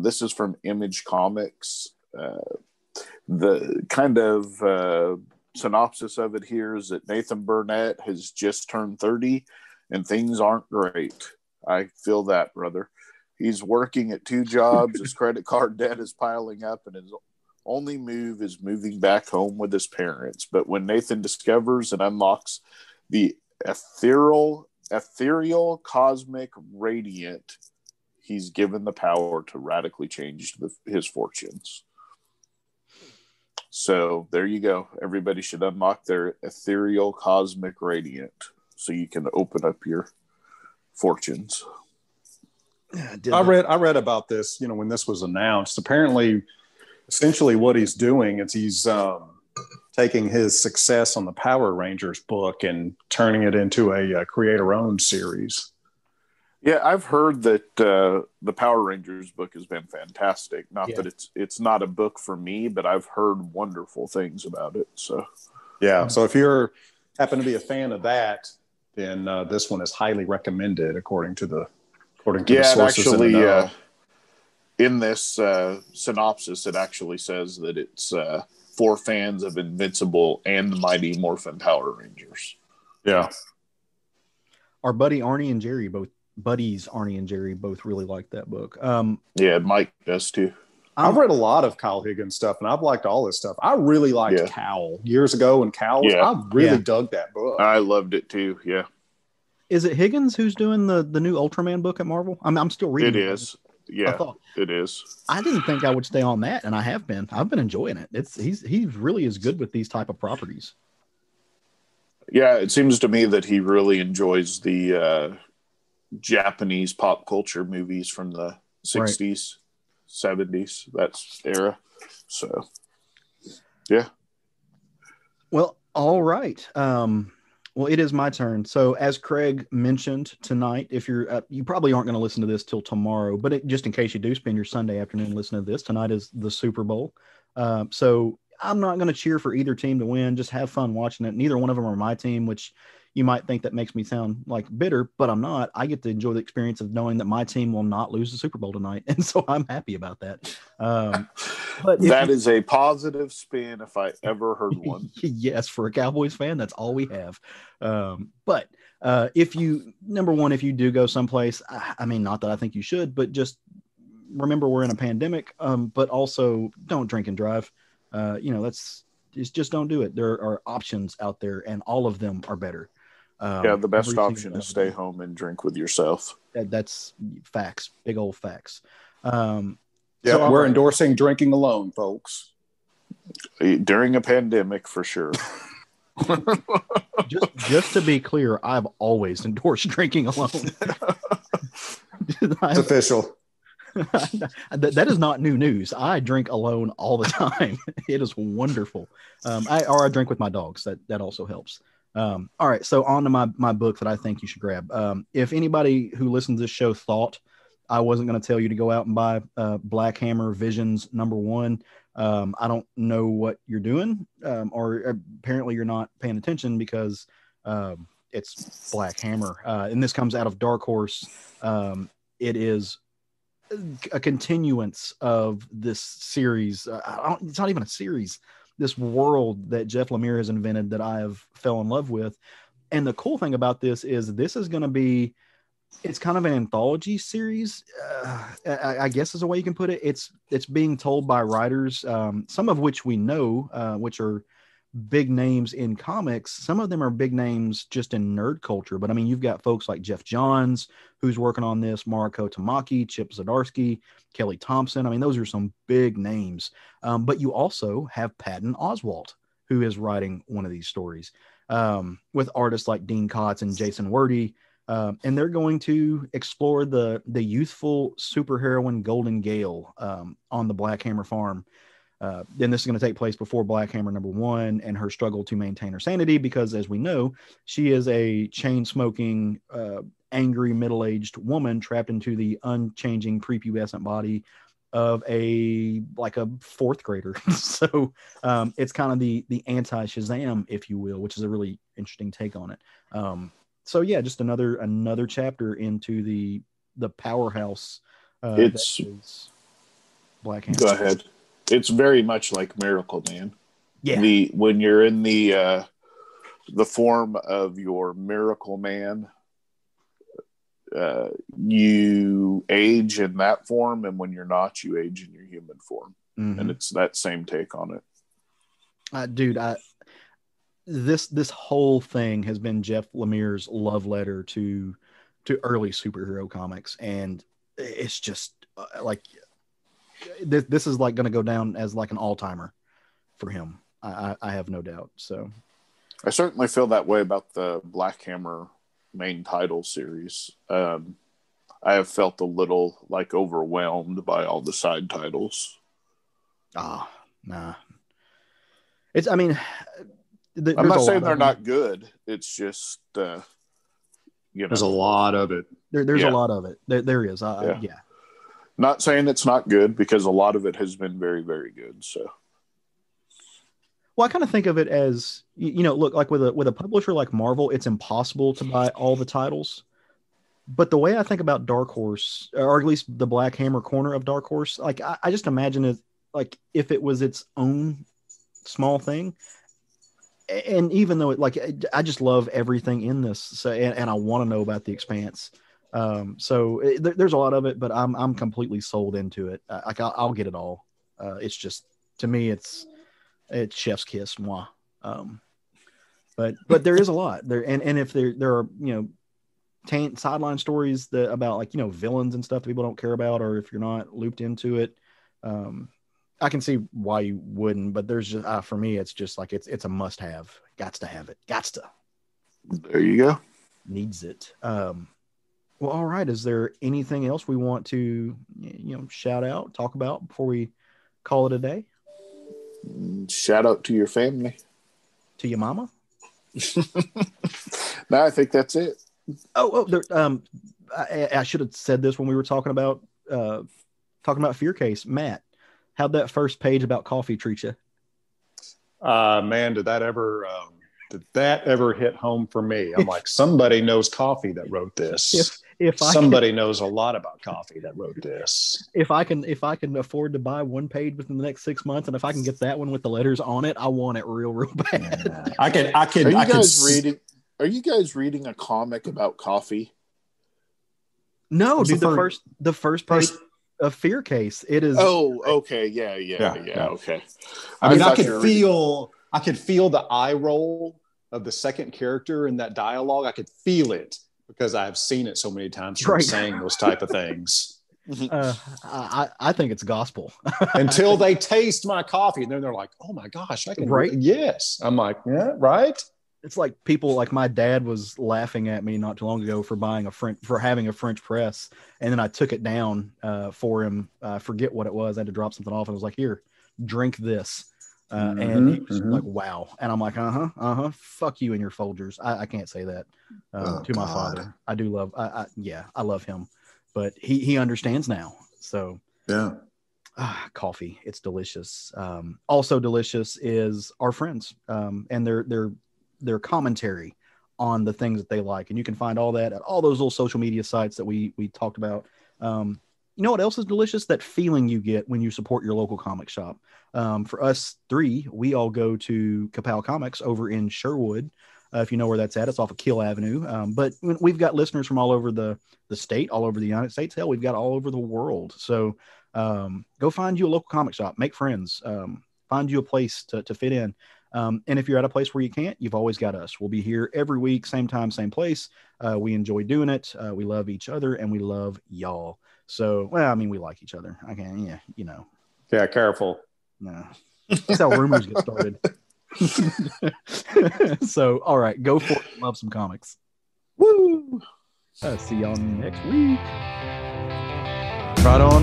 This is from Image Comics. The kind of synopsis of it here is that Nathan Burnett has just turned 30 and things aren't great. I feel that, brother. He's working at 2 jobs. His credit card debt is piling up and his only move is moving back home with his parents. But when Nathan discovers and unlocks the ethereal cosmic radiant, he's given the power to radically change his fortunes. So there you go. Everybody should unlock their ethereal cosmic radiant so you can open up your fortunes. I read about this, when this was announced. Apparently, essentially what he's doing is he's taking his success on the Power Rangers book and turning it into a creator-owned series. Yeah, I've heard that the Power Rangers book has been fantastic. Not that it's not a book for me, but I've heard wonderful things about it. So so if you're happen to be a fan of that, then this one is highly recommended according to the sources. Actually, in this synopsis, it actually says that it's for fans of Invincible and the Mighty Morphin Power Rangers. Yeah, our buddies Arnie and Jerry both really like that book. Mike does too. I've read a lot of Kyle Higgins stuff, and I've liked all his stuff. I really liked Cowl years ago, and Cowl, I really dug that book. I loved it too. Yeah. Is it Higgins who's doing the new Ultraman book at Marvel? I'm still reading. It is. Yeah, it is. I didn't think I would stay on that, and I have been. I've been enjoying it. He really is good with these type of properties. Yeah, it seems to me that he really enjoys the Japanese pop culture movies from the 60s, 70s, that era. So, yeah. Well, all right. Well, it is my turn. So, as Craig mentioned tonight, if you're, you probably aren't going to listen to this till tomorrow, but just in case you do spend your Sunday afternoon listening to this, tonight is the Super Bowl. So, I'm not going to cheer for either team to win. Just have fun watching it. Neither one of them are my team, which you might think that makes me sound like bitter, but I'm not. I get to enjoy the experience of knowing that my team will not lose the Super Bowl tonight. And so I'm happy about that. But that is a positive spin if I ever heard one. Yes, for a Cowboys fan, that's all we have. But if you do go someplace, I mean, not that I think you should, but just remember we're in a pandemic, but also don't drink and drive. Just don't do it. There are options out there and all of them are better. The best option is stay home and drink with yourself. That's facts, big old facts. We're endorsing drinking alone, folks. During a pandemic, for sure. just to be clear, I've always endorsed drinking alone. It's official. That is not new news. I drink alone all the time. It is wonderful. I drink with my dogs. That also helps. All right, so on to my book that I think you should grab. If anybody who listens to this show thought I wasn't going to tell you to go out and buy Black Hammer Visions #1, I don't know what you're doing, or apparently you're not paying attention because it's Black Hammer, and this comes out of Dark Horse. It is a continuance of this series. It's not even a series. This world that Jeff Lemire has invented that I have fell in love with. And the cool thing about this is going to be, it's kind of an anthology series. I guess is a way you can put it. It's being told by writers, some of which we know, which are big names in comics. Some of them are big names just in nerd culture. But I mean, you've got folks like Jeff Johns, who's working on this, Mariko Tamaki, Chip Zdarsky, Kelly Thompson. I mean, those are some big names. But you also have Patton Oswalt, who is writing one of these stories, with artists like Dean Kotz and Jason Wordie. And they're going to explore the youthful superheroine Golden Gale on the Black Hammer farm. Then this is going to take place before Black Hammer #1 and her struggle to maintain her sanity, because as we know, she is a chain-smoking, angry, middle-aged woman trapped into the unchanging prepubescent body of a fourth grader. So it's kind of the anti-Shazam, if you will, which is a really interesting take on it. So yeah, just another chapter into the powerhouse. It's Black Hammer. Go ahead. It's very much like Miracle Man. Yeah. When you're in the form of your Miracle Man, you age in that form, and when you're not, you age in your human form. and it's that same take on it. Dude, this whole thing has been Jeff Lemire's love letter to early superhero comics, and it's just like this is like going to go down as like an all-timer for him. I have no doubt. So I certainly feel that way about the Black Hammer main title series. I have felt a little like overwhelmed by all the side titles. Nah. It's, I mean, I'm not saying they're not good. It's just, there's a lot of it. There's a lot of it. There is. Yeah. Not saying it's not good, because a lot of it has been very, very good. So. Well, I kind of think of it as, look, like with a publisher like Marvel, it's impossible to buy all the titles. But the way I think about Dark Horse, or at least the Black Hammer corner of Dark Horse, like I just imagine it like if it was its own small thing. And even though I just love everything in this, so and I want to know about the Expanse. There's a lot of it, but I'm completely sold into it. I'll get it all. It's just, to me, it's chef's kiss, moi. But there is a lot there, and if there are sideline stories about villains and stuff that people don't care about, or if you're not looped into it, I can see why you wouldn't. But there's just for me, it's just like it's a must have. Gots to have it. Gots to. There you go. Needs it. Well, all right. Is there anything else we want to shout out, talk about before we call it a day? Shout out to your family. To your mama? No, I think that's it. I should have said this when we were talking about Fear Case. Matt, how'd that first page about coffee treat you? Man, did that ever hit home for me? I'm like, somebody knows coffee that wrote this. If somebody knows a lot about coffee that wrote this. If I can afford to buy one page within the next 6 months, and if I can get that one with the letters on it, I want it real bad. Are you guys reading a comic about coffee? No, dude. The first page of Fear Case. It is. Oh, okay, yeah. Okay. I mean, I could feel the eye roll of the second character in that dialogue. I could feel it because I've seen it so many times from saying those type of things. I think it's gospel. Until they taste my coffee, and then they're like, "Oh my gosh, I can." Right? Yes, I'm like, yeah, right. It's like people like my dad was laughing at me not too long ago for having a French press, and then I took it down for him. Forget what it was. I had to drop something off, and I was like, "Here, drink this." And he was like, "Wow!" And I'm like, fuck you and your Folgers. I can't say that to my father. I do love. I love him, but he understands now. So yeah. Coffee, it's delicious. Also delicious is our friends and their commentary on the things that they like, and you can find all that at all those little social media sites that we talked about. You know what else is delicious? That feeling you get when you support your local comic shop. For us three, we all go to Kapow Comics over in Sherwood. If you know where that's at, it's off of Kill Avenue. But we've got listeners from all over the state, all over the United States. Hell, we've got all over the world. So go find you a local comic shop, make friends, find you a place to fit in. And if you're at a place where you can't, you've always got us. We'll be here every week, same time, same place. We enjoy doing it. We love each other and we love y'all. So, well, I mean, we like each other. Yeah, careful. No, that's how rumors get started. So, all right, go for it. Love some comics. Woo! See y'all next week. Right on.